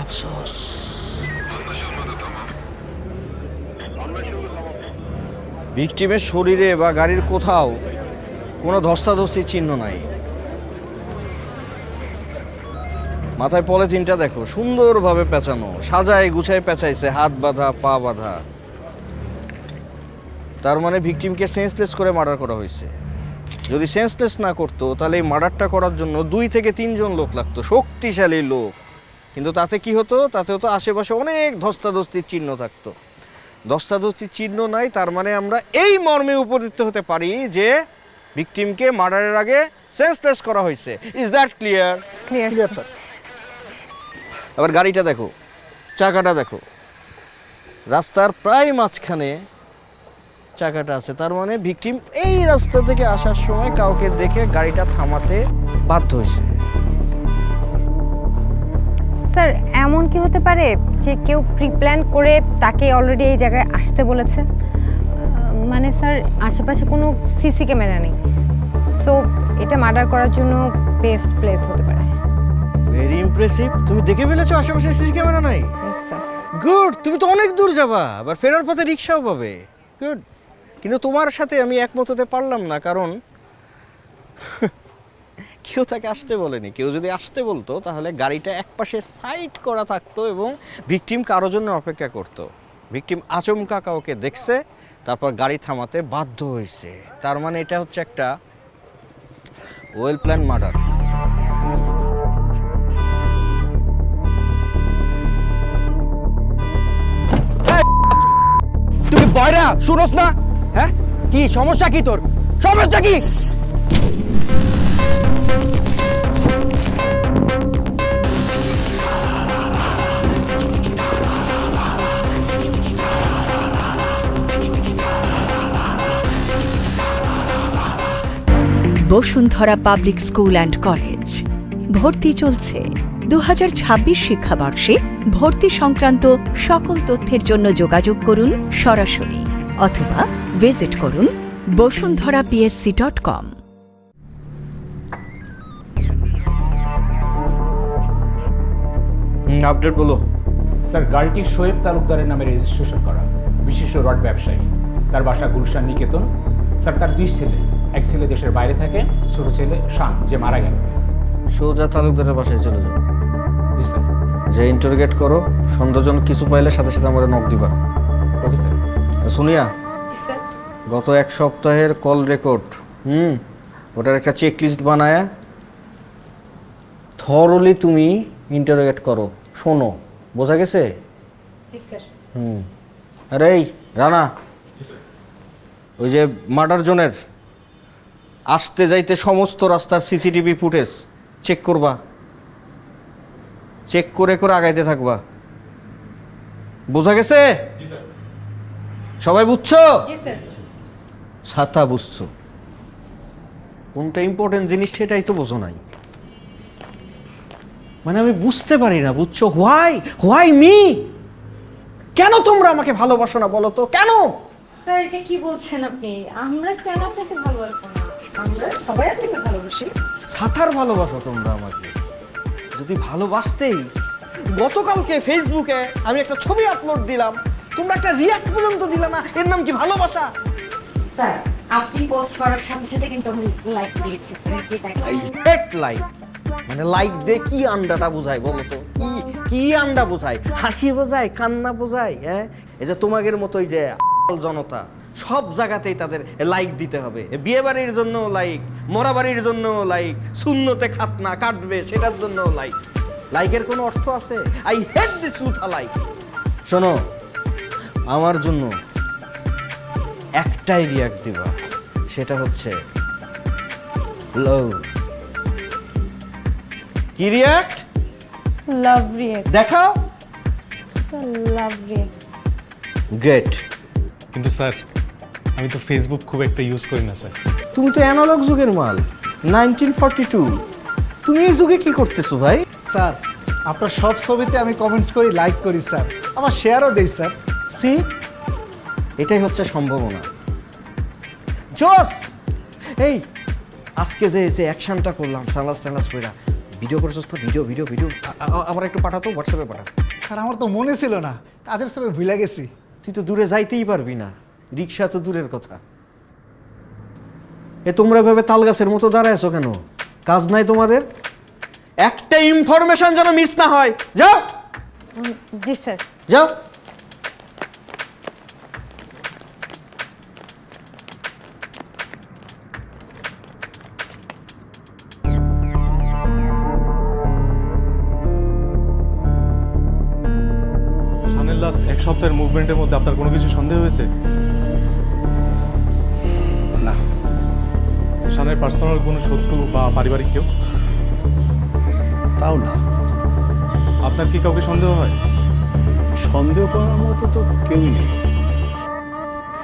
আফসোস। ভিকটিমের শরীরে বা গাড়ির কোথাও কোনো ধস্তাধস্তির চিহ্ন নাই। মাথায় পলিথিনটা দেখো, সুন্দরভাবে পেঁচানো, সাজায় গুছায় পেঁচাইছে, হাত বাঁধা পা বাঁধা। তার মানে ভিকটিমকে সেন্সলেস করে মার্ডার করা হয়েছে। যদি সেন্সলেস না করতো তাহলে এই মার্ডারটা করার জন্য 2 থেকে 3 জন লোক লাগতো, শক্তিশালী লোক। কিন্তু তাতে কি হতো? তাতে হতো আশেপাশে অনেক ধস্তাধস্তির চিহ্ন থাকতো। ধস্তাধস্তির চিহ্ন নাই, তার মানে আমরা এই মর্মে উপনীত হতে পারি যে ভিকটিমকে মার্ডারের আগে সেন্সলেস করা হয়েছে। Is that clear? Clear sir. এবার গাড়িটা দেখো, চাকাটা দেখো, রাস্তার প্রায় মাঝখানে চাকাটা আছে, তার মানে ভিকটিম এই রাস্তা থেকে আসার সময় কাউকে দেখে গাড়িটা থামাতে বাধ্য হয়েছে। স্যার এমন কি হতে পারে যে কেউ প্রি প্ল্যান করে তাকে অলরেডি এই জায়গায় আসতে বলেছে? মানে স্যার আশেপাশে কোনো সিসি ক্যামেরা নেই, সো এটা মার্ডার করার জন্য বেস্ট প্লেস হতে পারে। ভেরি ইমপ্রেসিভ, তুমি দেখে ফেলেছো আশেপাশে সিসি ক্যামেরা নাই? স্যার গুড, তুমি তো অনেক দূর যাবা, আবার ফেরার পথে রিক্সাও পাবে। গুড, কিন্তু তোমার সাথে আমি একমত হতে পারলাম না, কারণ কেউ তাকে আসতে বলেনি। কেউ যদি আসতে বলতো তাহলে গাড়িটা একপাশে সাইড করা থাকতো এবং ভিকটিম কারো জন্য অপেক্ষা করতো। ভিকটিম আচমকা কাউকে দেখছে, তারপর গাড়ি থামাতে বাধ্য হয়েছে, তার মানে এটা হচ্ছে একটা ওয়েল প্ল্যান মার্ডার। তুই বয়রা শুনোস না? হ্যাঁ, কি সমস্যা? কি তোর সমস্যা কি? Bashundhara public school and college, ভর্তি চলছে। 2026 শিক্ষাবর্ষে ভর্তি সংক্রান্ত সকল তথ্যের জন্য যোগাযোগ করুন সরাসরি অথবা ভিজিট করুন bosundharapsc.com। আপডেট বলো স্যার। গাড়িটি শোয়েব তালুকদারের নামে রেজিস্ট্রেশন করা, বিশিষ্ট রড ব্যবসায়ী। তার বাসা গুলশান নিকেতন। স্যার তার 2 ছেলে, এক ছেলে দেশের বাইরে থাকে, ছোট ছেলে শান যে মারা গেল। সোজা তালুকদারের বাসায় চলে যাও। জি স্যার। যে ইন্টারোগেট করো, সন্দেহজনক কিছু পাইলে সাথে সাথে আমার নক দিবা। Okay sir. সোনিয়া, জি স্যার। গত 1 সপ্তাহের কল রেকর্ড, ওটার একটা চেক লিস্ট বানায়া থরলি তুমি ইন্টারোগেট করো। শোনো, বোঝা গেছে? জি স্যার। আরে এই রানা, ওই যে মার্ডার জোনের আসতে যাইতে সমস্ত রাস্তার সিসিটিভি ফুটেজ চেক করবা, চেক করে করে আগাইতে থাকবা। বোঝা গেছে? সবাই বুঝছো? জি স্যার। ছাতা বুঝছো, কোনটা ইম্পর্টেন্ট জিনিস সেটাই তো বোঝো নাই। মানে আমি বুঝতে পারি না, বুঝছো? Why me? কেন তোমরা আমাকে ভালোবাসো না বলো তো, কেন? স্যার এটা কি বলছেন আপনি? আমরা কেন আপনাকে ভালোবাসবো না? আমরা সবাই আপনাকে ভালোবাসি। ছাতার ভালোবাসো তোমরা আমাকে। যদি ভালোবাসতেই, গতকালকে ফেসবুকে আমি একটা ছবি আপলোড দিলাম, তোমরা একটা রিয়াক্ট পর্যন্ত দিলা না, এর নাম কি ভালোবাসা? স্যার আপনি পোস্ট করার সাথে সাথে কিন্তু আমি লাইক দিয়েছি। লাইক মানে লাইক দে কি আন্ডাটা বোঝায় বলো তো? কি আন্ডা বোঝায়? হাসি বোঝায়, কান্না বোঝায়? হ্যাঁ, এই যে তোমাদের মতোই যে জনতা সব জায়গাতেই তাদের লাইক দিতে হবে। বিয়ে বাড়ির জন্য লাইক, মরা বাড়ির জন্য লাইক, শূন্যতে খাতনা কাটবে সেটার জন্য লাইক। লাইকের কোনো অর্থ আছে? I hate this Utah like. শোনো, আমার জন্য একটাই রিয়াক্ট দিবা, সেটা হচ্ছে লাভ। কি রিয়াক্ট? Love react. দেখাও। Sir love react. গ্রেট। কিন্তু স্যার আমি তো ফেসবুক খুব একটা ইউজ করি না স্যার। তুমি তো অ্যানালগ যুগের মাল, 1942। তুমি এই যুগে কি করতেছো ভাই? স্যার আপনার সব ছবিতে আমি কমেন্টস করি, লাইক করি স্যার, আমার শেয়ারও দেই স্যার। সি, এটাই হচ্ছে সম্ভাবনা। জোস, এই আজকে যে অ্যাকশনটা করলাম সানগ্লাস টানগ্লাস পরে, ভিডিও করছিস তো? ভিডিও আমার একটু পাঠাতো, হোয়াটসঅ্যাপে পাঠা। স্যার আমার তো মনে ছিল না, কাজের সময় ভুলে গেছি। তুই তো দূরে যাইতেই পারবি না, রিক্সা তো দূরের কথা। তোমরা ভেবে তাল গাছের মতো দাঁড়ায় আছো কেন? কাজ নাই তোমাদের? একটা ইনফরমেশন যেন মিস না হয়। যাও। জি স্যার। যাও। শানের লাস্ট 1 সপ্তাহের মুভমেন্টের মধ্যে আপনার কোনো কিছু সন্দেহ হয়েছে? না। শানের পার্সোনাল কোনো শত্রু বা পারিবারিক কেউ? তাও না। আপনার কি কাউকে সন্দেহ হয়? সন্দেহ করার মতো তো কেউই নেই।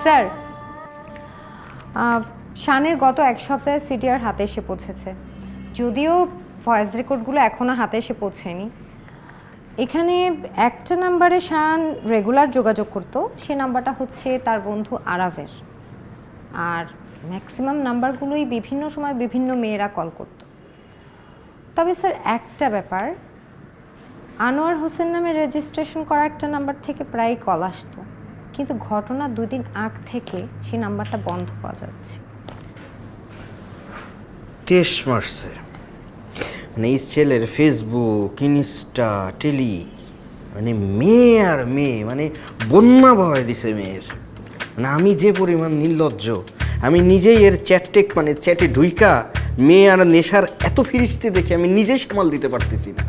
স্যার, শানের গত এক সপ্তাহে সিটিআর হাতে এসে পৌঁছেছে, যদিও ভয়েস রেকর্ডগুলো এখনও হাতে এসে পৌঁছায়নি। এখানে একটা নাম্বারে শান রেগুলার যোগাযোগ করতো, সে নাম্বারটা হচ্ছে তার বন্ধু আরাফের। আর ম্যাক্সিমাম নাম্বারগুলোই বিভিন্ন সময় বিভিন্ন মেয়েরা কল করত। তবে স্যার একটা ব্যাপার, আনোয়ার হোসেন নামে রেজিস্ট্রেশন করা একটা নাম্বার থেকে প্রায় কল আসতো, কিন্তু ঘটনার 2 দিন আগ থেকে সেই নাম্বারটা বন্ধ পাওয়া যাচ্ছে। তেশ মারছে মানে এই ছেলের ফেসবুক, ইনস্টা, টেলি, মানে মেয়ে আর মেয়ে, মানে বন্যা ভয় দিছে মেয়ের। মানে আমি যে পরিমাণ নির্লজ্জ, আমি নিজেই এর চ্যাটটেক মানে চ্যাটে ঢুইকা মেয়ে আর নেশার এত ফিরিস্তি দেখে আমি নিজেই সামাল দিতে পারতেছি না।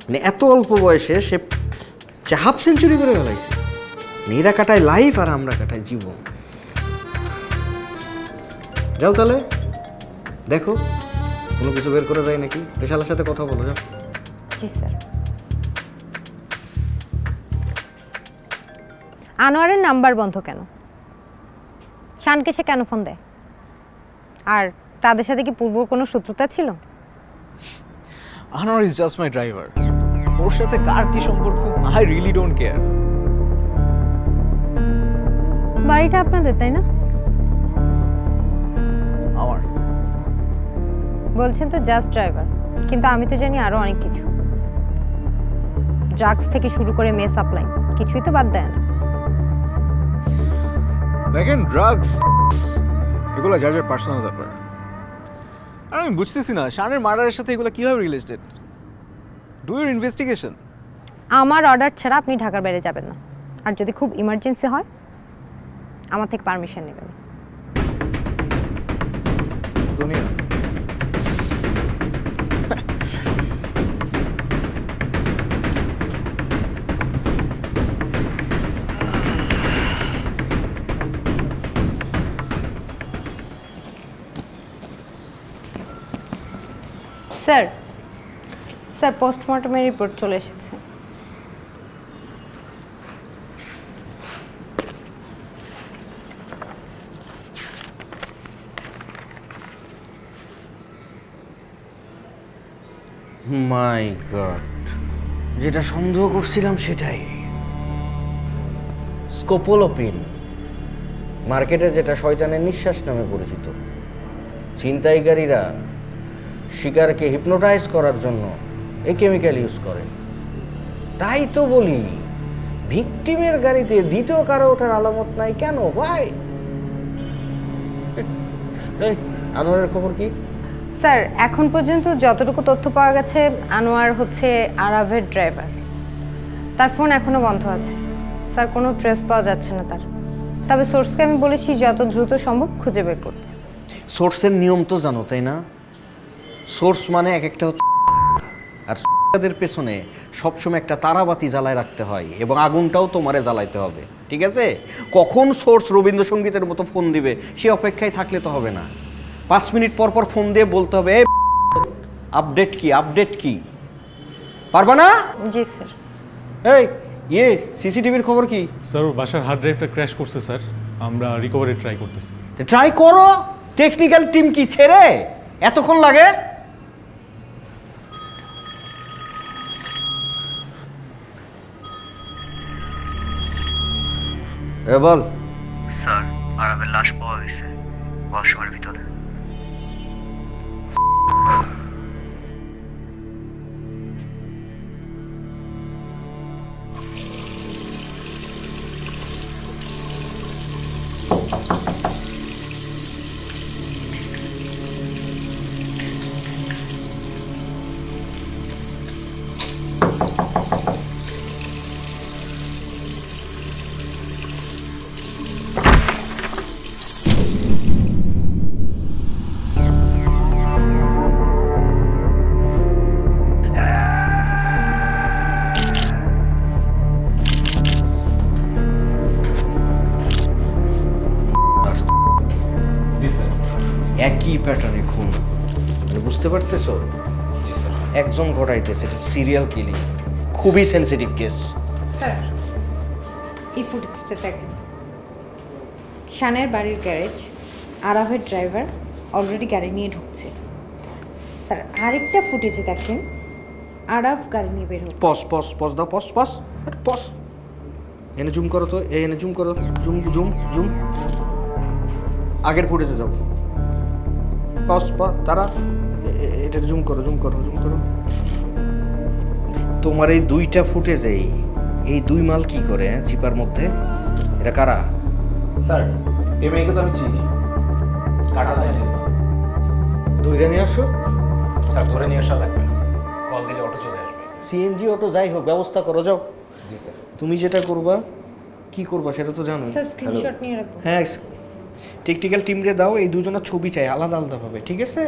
মানে এত অল্প বয়সে সে হাফ সেঞ্চুরি করে ফেলাইছে। এরা কাটায় লাইফ আর আমরা কাটাই জীবন। যাও তাহলে দেখো কোনো কিছু বের করে যায় নাকি, বিশালের সাথে কথা বলো। যাও। জি স্যার। আনোয়ারের নাম্বার বন্ধ কেন? শানকে সে কেন ফোন দেয়? আর তাদের সাথে কি পূর্ব কোনো শত্রুতা ছিল? Anwar is just my driver. ওর সাথে কার কি সম্পর্ক আই রিয়েলি ডোন্ট কেয়ার। বাড়িটা আপনাদের, তাই না? আমার। বলছেন তো জাস্ট ড্রাইভার, কিন্তু আমি তো জানি আরো অনেক কিছু। ড্রাগস থেকে শুরু করে মেয়ে সাপ্লাই, কিছুই তো বাদ দেয় না। দেখেন, ড্রাগস এগুলো যার যার পার্সোনাল ব্যাপার। আর আমি বুঝতেছি না শানের মার্ডারের সাথে এগুলো কিভাবে রিলেটেড। Do your investigation. আমার অর্ডার ছাড়া আপনি ঢাকার বাইরে যাবেন না, আর যদি খুব ইমার্জেন্সি হয় আমার থেকে পারমিশন নেবেন। সোনিয়া, স্যার, স্যার পোস্টমর্টমের রিপোর্ট চলে এসেছে। মাই গড, যেটা সন্দেহ করছিলাম সেটাই। স্কোপোলোপিন, মার্কেটে যেটা শয়তানের নিঃশ্বাস নামে পরিচিত। ছিনতাইকারীরা শিকারকে হিপনোটাইজ করার জন্য এই কেমিক্যাল ইউজ করে। তাই তো বলি, ভিকটিমের গাড়িতে দ্বিতীয় কারো ওঠার আলামত নাই কেন? ভাই, আনোয়ারের খবর কি? স্যার, এখন পর্যন্ত যতটুকু তথ্য পাওয়া গেছে, আনোয়ার হচ্ছে আরাফের ড্রাইভার। তার ফোন এখনো বন্ধ আছে স্যার, কোনো ট্রেস পাওয়া যাচ্ছে না তার। তবে সোর্সকে আমি বলেছি যত দ্রুত সম্ভব খুঁজে বের করতে। সোর্সের নিয়ম তো জানো, তাই না? সোর্স মানে এক একটা হচ্ছে, আর তাদের পেছনে সবসময় একটা তারাবাতি জ্বালায় রাখতে হয়, এবং আগুনটাও তোমারে জ্বালাইতে হবে, ঠিক আছে? কখন সোর্স রবীন্দ্রসঙ্গীতের মতো ফোন দিবে সে অপেক্ষায় থাকলে তো হবে না। 5 মিনিট পর পর ফোন দিয়ে বলতে হবে, আপডেট কি, আপডেট কি। পারবা না? জি স্যার। এই সিসিটিভির খবর কি? স্যার, ওর বাসার হার্ড ড্রাইভটা ক্র্যাশ করছে স্যার, আমরা রিকভারি ট্রাই করতেছি। ট্রাই করো, টেকনিক্যাল টিম কি ছেড়ে এতক্ষণ লাগে? বল। স্যার, আরাফের লাশ পাওয়া গেছে ওয়াশরুমের ভিতরে। একই প্যাটার্নে খুন, মানে বুঝতে পারতেছো? একজন ঘটাইতেছে, এটা সিরিয়াল কিলিং। খুবই সেনসিটিভ কেস। স্যার এই ফুটেজটা দেখেন, শানের বাড়ির গ্যারেজ, আরাফের ড্রাইভার অলরেডি গাড়ি নিয়ে ঢুকছে। স্যার আরেকটা ফুটেজে দেখেন, আরাফ গাড়ি নিয়ে বের হচ্ছে। পস পস পস দাও, পস পস পস। এনে জুম করো তো, এনে জুম করো, জুম জুম জুম। আগের ফুটেজে যাও, পস পস তারা এটা জুম করো, জুম করো, জুম করো। তোমার এই দুইটা ফুটেজেই এই দুই মাল কি করে চিপার মধ্যে? এটা কারা? স্যার এই মেয়েকে তো আমি চিনি, কাটা দেয় না। ধরে নিয়ে আসো। স্যার ধরে নিয়ে আসা লাগবে না, কল দিলে অটো চলে আসবে। সিএনজি অটো যাই হোক ব্যবস্থা করো, যাও। জি স্যার। তুমি যেটা করবা, কি করবা সেটা তো জানো। স্যার স্ক্রিনশট নিয়ে রাখবো। হ্যাঁ, টেকনিক্যাল টিমরে দাও, এই দুজনের ছবি চাই আলাদা আলাদা ভাবে, ঠিক আছে?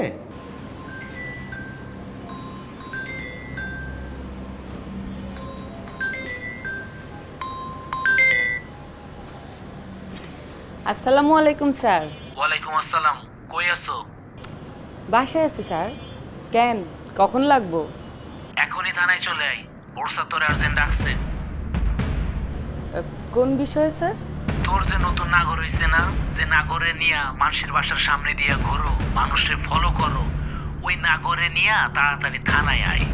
আসসালামু আলাইকুম স্যার। ওয়ালাইকুম আসসালাম, কই আছো? বাসায় আছি স্যার। কেন, কখন লাগবো? এখনই থানায় চলে আই, বর্ষা তোর আর্জেন্ট ডাকছে। কোন বিষয়ে স্যার? তোর যে নতুন নাগর হইছে না, যে নাগরে নিয়া মানুষের বাসার সামনে দিয়া ঘোরো, মানুষের ফলো করো, ওই নাগরে নিয়া তাড়াতাড়ি থানায় আয়।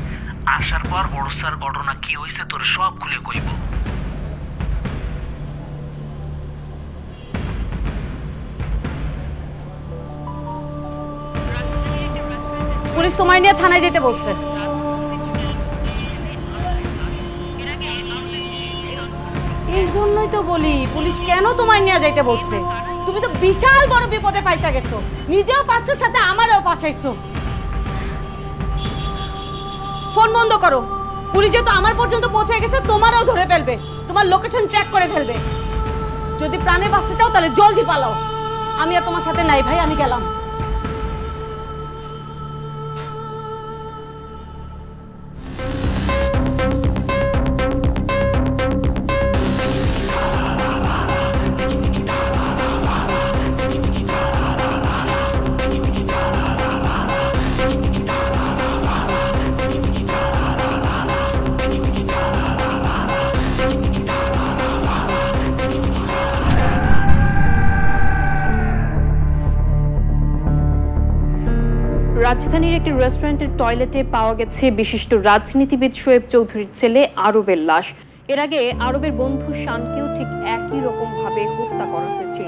আসার পর বর্ষার ঘটনা কি হইছে তোর সব খুলে কইব। পুলিশ তোমায় নিয়ে থানায় যেতে বলছে। এই জন্যই তো বলি পুলিশ কেন তোমায় নিয়ে যাইতে বলছে। তুমি তো বিশাল বড় বিপদে ফাঁসা গেছো, নিজেও ফাঁসছো সাথে আমারও ফাঁসাইছো। ফোন বন্ধ করো, পুলিশ যেহেতু আমার পর্যন্ত পৌঁছে গেছে তোমারও ধরে ফেলবে, তোমার লোকেশন ট্র্যাক করে ফেলবে। যদি প্রাণে বাঁচতে চাও তাহলে জলদি পালাও। আমি আর তোমার সাথে নাই ভাই, আমি গেলাম। রাজধানীর একটি রেস্টুরেন্টের টয়লেটে পাওয়া গেছে বিশিষ্ট রাজনীতিবিদ শোয়েব চৌধুরীর ছেলে আরবের লাশ। এর আগে আরবের বন্ধু শানকেও ঠিক একই রকম ভাবে হত্যা করা হয়েছিল।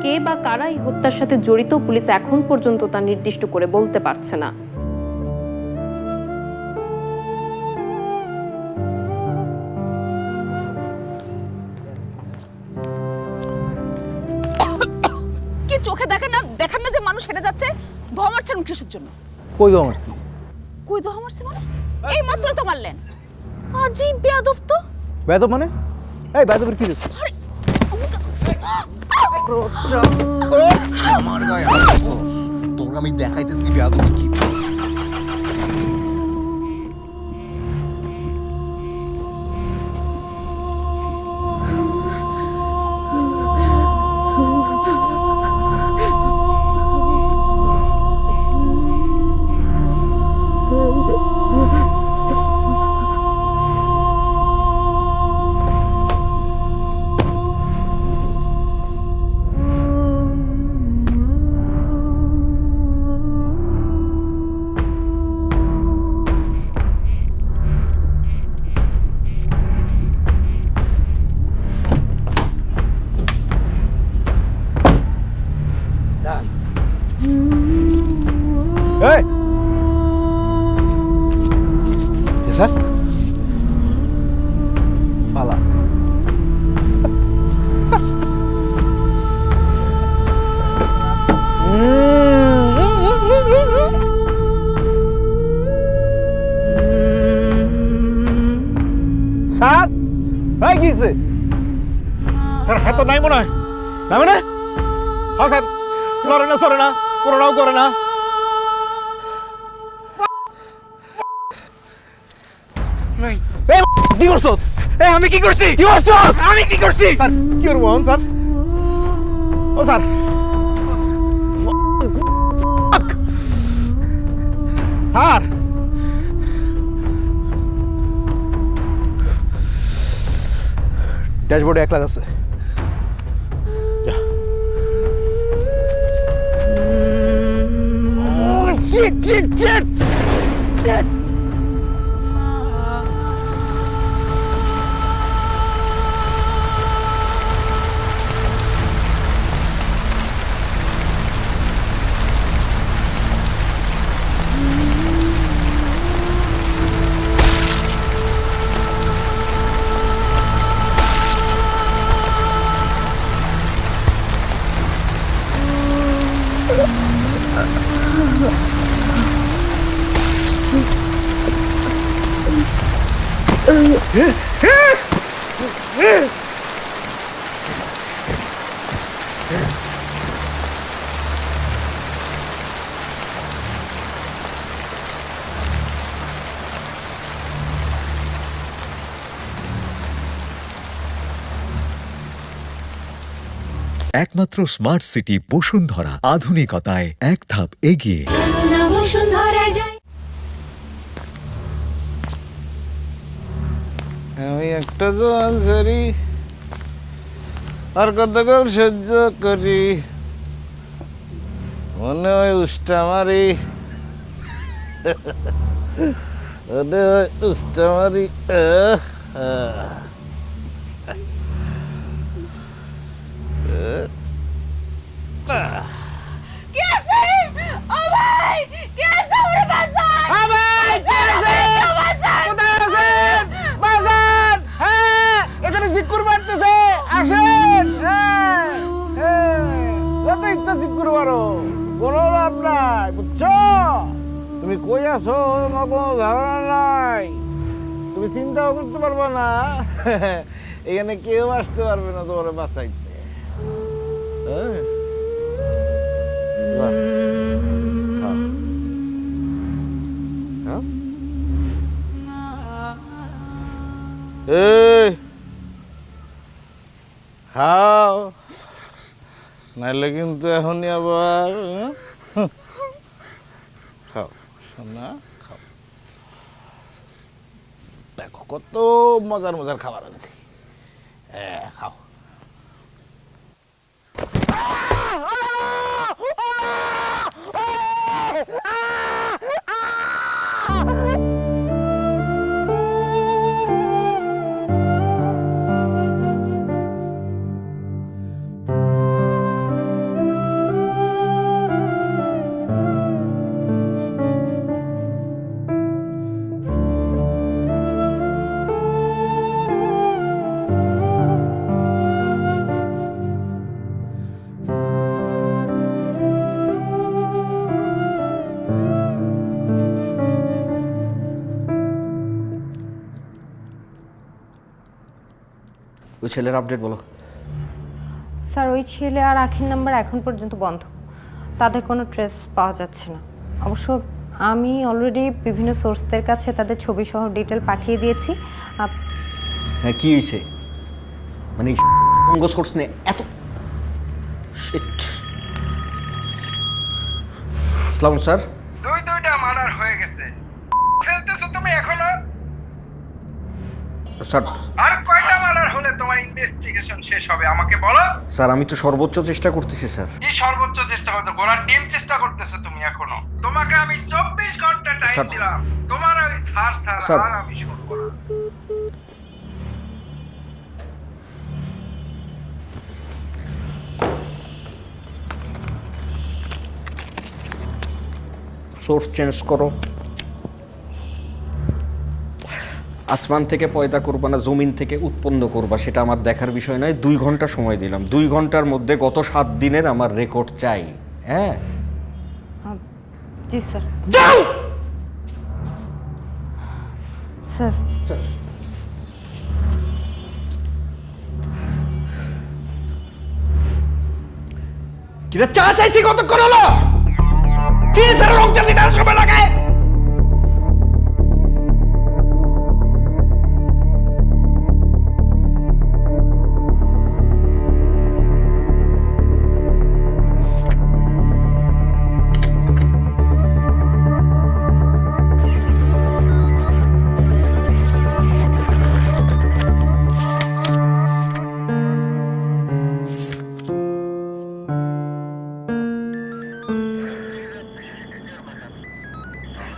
কে বা কারা এই হত্যার সাথে জড়িত পুলিশ এখন পর্যন্ত তা নির্দিষ্ট করে বলতে পারছে না। কি চোখে দেখেন না যে মানুষ হেঁটে যাচ্ছে? ধোয়া মারছেন কিসের জন্য? কই গো মারছি? কই ধোয়া মারছে মানে? এই মাত্র তো মারলেন। আজি বেয়াদব তো। বেয়াদব মানে? এই বেয়াদবের কি হইছে? আমার গায়ে হাত দিছস, তোর আমি দেখাইতেছি বেয়াদব কি। এই স্যার পালা। স্যার ভাই গিয়েছে স্যার, হ্যাঁ তো নাই মনে হয়, নাই মানে? হ্যাঁ স্যার, লড়ে না সরে না, কোনোটাও করে না। কি করছস? আমি কি করছি? কি করছস? আমি কি করছি? স্যার কি করবো স্যার? ও স্যার আর ড্যাশবোর্ডে 1 লাখ আছে। যা। একমাত্র স্মার্ট সিটি বসুন্ধরা, আধুনিকতায় এক ধাপ এগিয়ে। আমি একটা জল ঝরি আর কতক্ষণ সহ্য করি, মনে হয় উষ্টা মারি, মনে হয় উষ্টা মারি। এখানে চিকুর মারতেছে, আসেন। কত ইচ্ছা চিকুর মারো, কোনো লাভ নাই, বুঝছো? তুমি কই আছো আমার কোনো ধারণা নাই, তুমি চিন্তাও করতে পারবে না। এখানে কেউ আসতে পারবে না তোমার বাঁচাইতে। খাও, নাইলে কিন্তু এখনই আবার খাও সোনা, খাও। দেখো কত মজার মজার খাবার আনছি, খাও। ওই ছেলের আপডেট বলো। স্যার ওই ছেলে আর আখির নাম্বার এখন পর্যন্ত বন্ধ, তাদের কোনো ট্রেস পাওয়া যাচ্ছে না। অবশ্য আমি অলরেডি বিভিন্ন সোর্সদের কাছে তাদের ছবি সহ ডিটেল পাঠিয়ে দিয়েছি। হ্যাঁ, কি হয়েছে? মানে অঙ্গ সোর্স নে এত শিট। আসসালামু স্যার। দুইটা মার্ডার হয়ে গেছে, ফেলতেছো তুমি এখনো? স্যার আর কয়টা মার্ডার হলে তোমার ইনভেস্টিগেশন শেষ হবে আমাকে বলো? স্যার আমি তো সর্বোচ্চ চেষ্টা করতেছি স্যার। কি সর্বোচ্চ চেষ্টা করতে? গোড়ার টিম চেষ্টা করতেছো তুমি এখনো? তোমাকে আমি 24 ঘন্টা টাইম দিলাম, তোমার ওই ধার আর আমি শুনবো না। সোর্স চেঞ্জ করো। আসমান থেকে পয়দা করবা না জমিন থেকে উৎপন্ন করবা সেটা আমার দেখার বিষয় নয়। 2 ঘন্টা সময় দিলাম, 2 ঘন্টার মধ্যে গত 7 দিনের আমার রেকর্ড চাই। হ্যাঁ জি স্যার। যাও স্যার। স্যার কিরা চা চাইছি কতক্ষণ হলো? চিনি স্যার রং চা দিতে সময় লাগায়।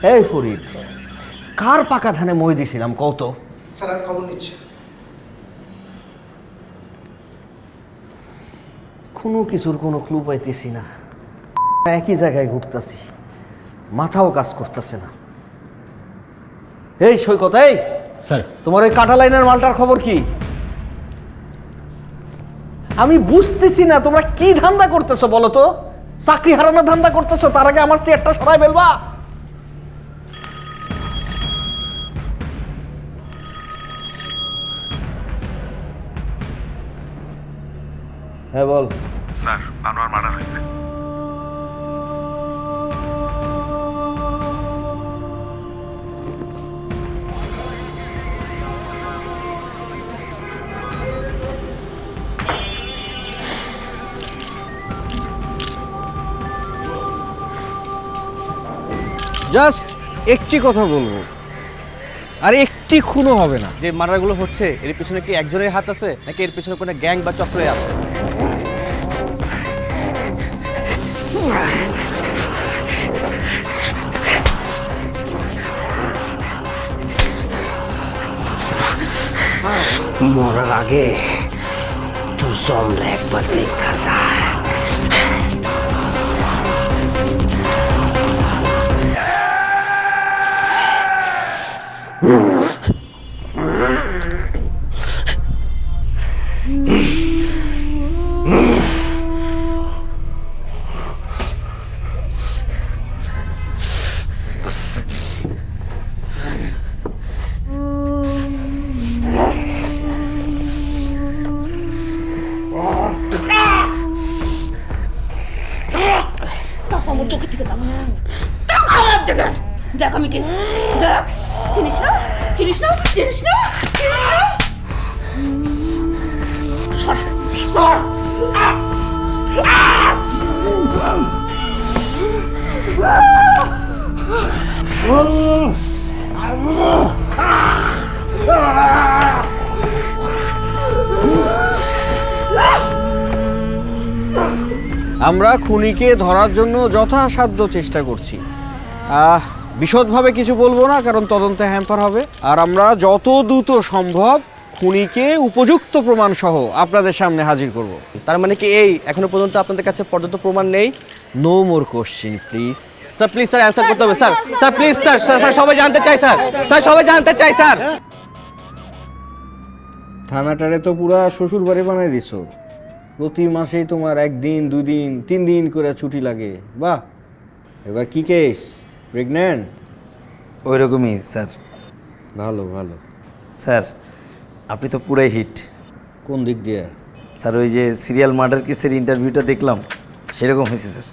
এই ফরিদ, কার পাকা ধানে মই দিছিলাম কত? স্যার আমি খবর নিচ্ছি। কোনো কিছুর কোনো ক্লু পাইতেছি না, একই জায়গায় ঘুরতেছি, মাথাও কাজ করতেছে না। এই সৈকত, এই স্যার, তোমার ওই কাটা লাইনের মালটার খবর কি? আমি বুঝতেছি না তোমরা কি ধান্দা করতেছো বলো তো? চাকরি হারানোর ধান্দা করতেছো, তার আগে আমার চেয়ারটা সরাই ফেলবা। হ্যাঁ বল। স্যার আনোয়ার মার্ডার হয়েছে। জাস্ট একটি কথা বলবো, আর একটি খুনও হবে না। যে মার্ডারগুলো হচ্ছে এর পিছনে কি একজনের হাত আছে নাকি এর পিছনে কোনো গ্যাং বা চক্রে আছে? মরার আগে তোর জমলে একবার দেখা যায়। আমার চোখের থেকে আমার দিকে দেখ, আমি কি দেখ, চিনিস না চিনিস না চিনিস না চিনিস না, সর সর। আমরা খুনিকে ধরার জন্য যথাসাধ্য চেষ্টা করছি। বিশদভাবে কিছু বলবো না, কারণ তদন্তে হ্যাম্পার হবে। আর আমরা যত দ্রুত সম্ভব খুনিকে উপযুক্ত প্রমাণ সহ আপনাদের সামনে হাজির করব। তার মানে কি এই এখনো পর্যন্ত আপনাদের কাছে পর্যাপ্ত প্রমাণ নেই? No more question please. Sir please sir answer করতে হবে sir. Sir please sir, sir সবাই জানতে চাই স্যার, স্যার সবাই জানতে চাই স্যার। থানাটারে তো পুরা শ্বশুর বাড়ি বানাই দিছো। প্রতি মাসেই তোমার 1 দিন 2 দিন 3 দিন করে ছুটি লাগে। বাহ, এবার কি কেস? প্রেগন্যান্ট? ওই রকমই স্যার। ভালো ভালো। স্যার আপনি তো পুরাই হিট। কোন দিক দিয়ে? স্যার ওই যে সিরিয়াল মার্ডার কেসের ইন্টারভিউটা দেখলাম, সেরকম হয়েছে স্যার।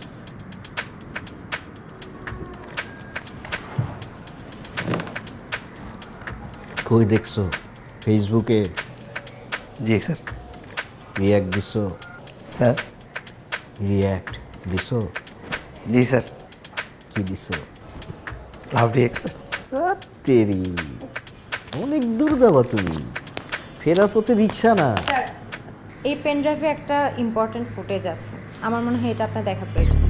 কই দেখছো? ফেসবুকে? জি স্যার। রিয়্যাক্ট দিছো? স্যার রিয়্যাক্ট দিছো? জি স্যার। কি দিছো? লাভ রিয়্যাক্ট স্যার। তেরি, অনেক দূর যাবা তুমি, ফেরার পথে রিক্সা না। এই পেন ড্রাইভে একটা ইম্পর্টেন্ট ফুটেজ আছে, আমার মনে হয় এটা আপনার দেখা প্রয়োজন।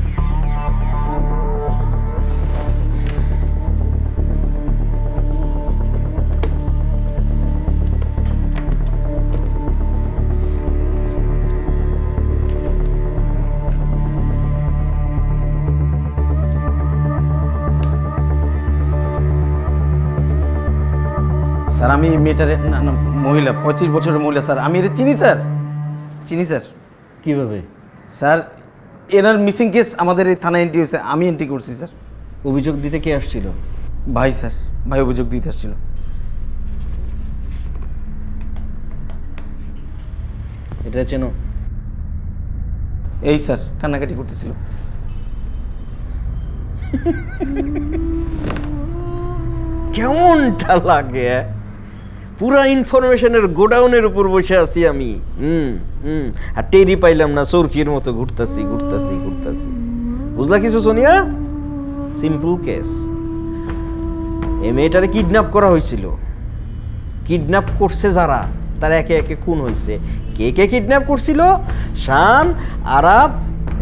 স্যার আমি মেয়েটারে, না না মহিলা, 35 বছরের মহিলা স্যার, আমি এটা চিনি স্যার, চিনি স্যার। কিভাবে? স্যার এনার মিসিং কেস আমাদের এই থানায় এন্ট্রি হয়েছে, আমি এন্ট্রি করছি স্যার। অভিযোগ দিতে কে আসছিল? ভাই স্যার, ভাই অভিযোগ দিতে আসছিল। এটা চেনো? এই স্যার কান্নাকাটি করতেছিল। কেমনটা লাগে? পুরা ইনফরমেশনের গোডাউনের উপর বসে আছি আমি। আর টেরি পাইলাম না, চোরকির মতো ঘুরতাছি ঘুরতাছি ঘুরতাছি। বুঝলা কিছু সোনিয়া? Simple case. এই মেয়েটারে কিডন্যাপ করা হয়েছিল। কিডন্যাপ করছে যারা, তারা একে একে খুন হয়েছে। কে কে কিডন্যাপ করছিল? শান, আরাব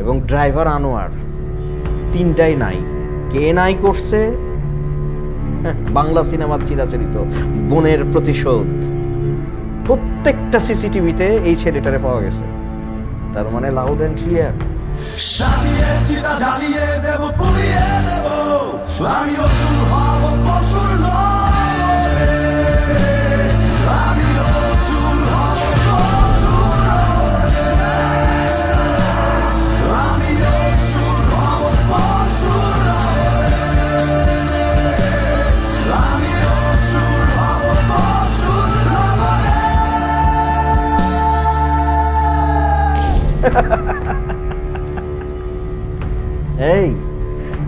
এবং ড্রাইভার আনোয়ার। তিনটাই নাই। কে নাই করছে বাংলা সিনেমার চিরাচরিত বোনের প্রতিশোধ। প্রত্যেকটা সিসিটিভিতে এই ছেলেটারে পাওয়া গেছে, তার মানে লাউড অ্যান্ড ক্লিয়ার। সাজিয়ে চিতা জ্বালিয়ে দেব, পুড়িয়ে দেব, আমি অসুর হব পশুর নয়, আমি অসুর হব পশুর নয়, আমি অসুর হব পশুর নয়, আমি অসুর হব পশুর নয়। এই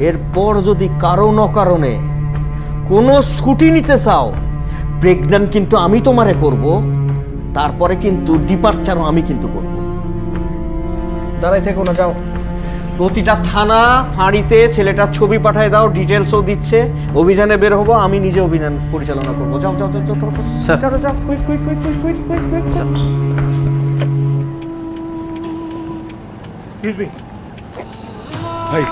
এরপর যদি কারো ন কারণে কোনো ছুটি নিতে চাও, প্রেগন্যান্ট কিন্তু আমি তোমারে করব, তারপরে কিন্তু ডিপারচারও আমি কিন্তু করব। দাঁড়াই থেকো না, যাও। প্রতিটা থানা ফাঁড়িতে ছেলেটার ছবি পাঠায় দাও, ডিটেলসও দিচ্ছে। অভিযানে বের হবো, আমি নিজে অভিযান পরিচালনা করবো। যাও যাও যাও যাও যাও, quick quick quick quick quick quick quick. Excuse me ভাই,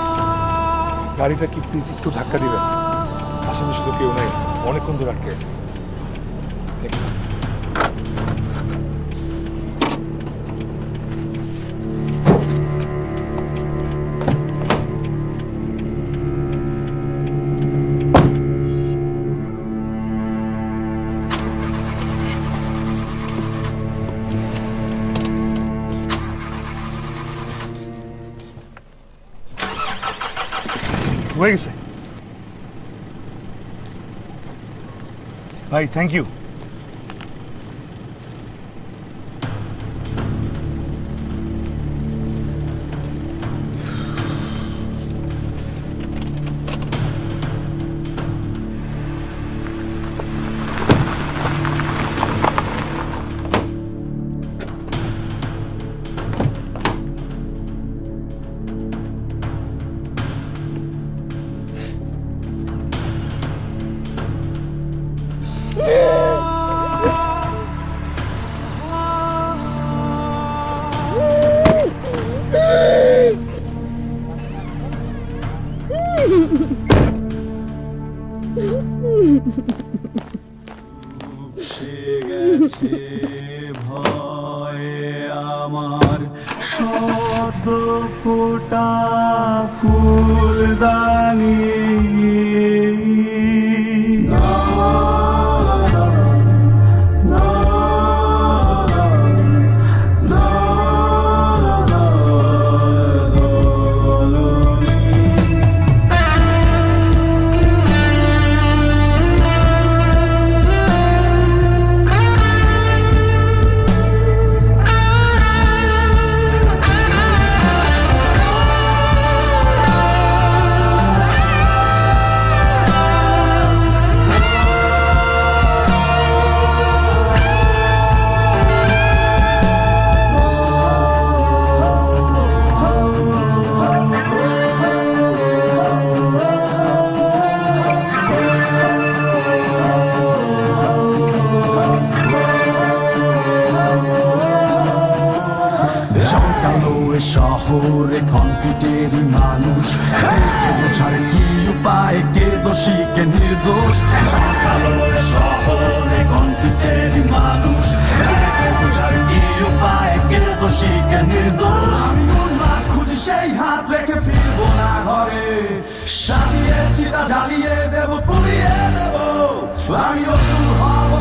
গাড়িটা কি প্লিজ একটু ধাক্কা দিবেন? আশেপাশে তো কেউ নেই, অনেকক্ষণ ধরে আটকে আছে। হয়ে গেছে ভাই, থ্যাংক ইউ। ভয়ে আমার সদ্য ফোটা ফুলদানি, শহরে কনক্রিটেরই মানুষ, দেখে বোঝার কি উপায় কে দোষী কে নির্দোষ। শহরে কনক্রিটেরই মানুষ, দেখে বোঝার কি উপায় কে দোষী কে নির্দোষ। আমি উন্মাদ খুঁজি সেই হাত রেখে ফিরবো না ঘরে, সাজিয়ে চিতা জ্বালিয়ে দেব, পুড়িয়ে দেব, আমি অসুর হব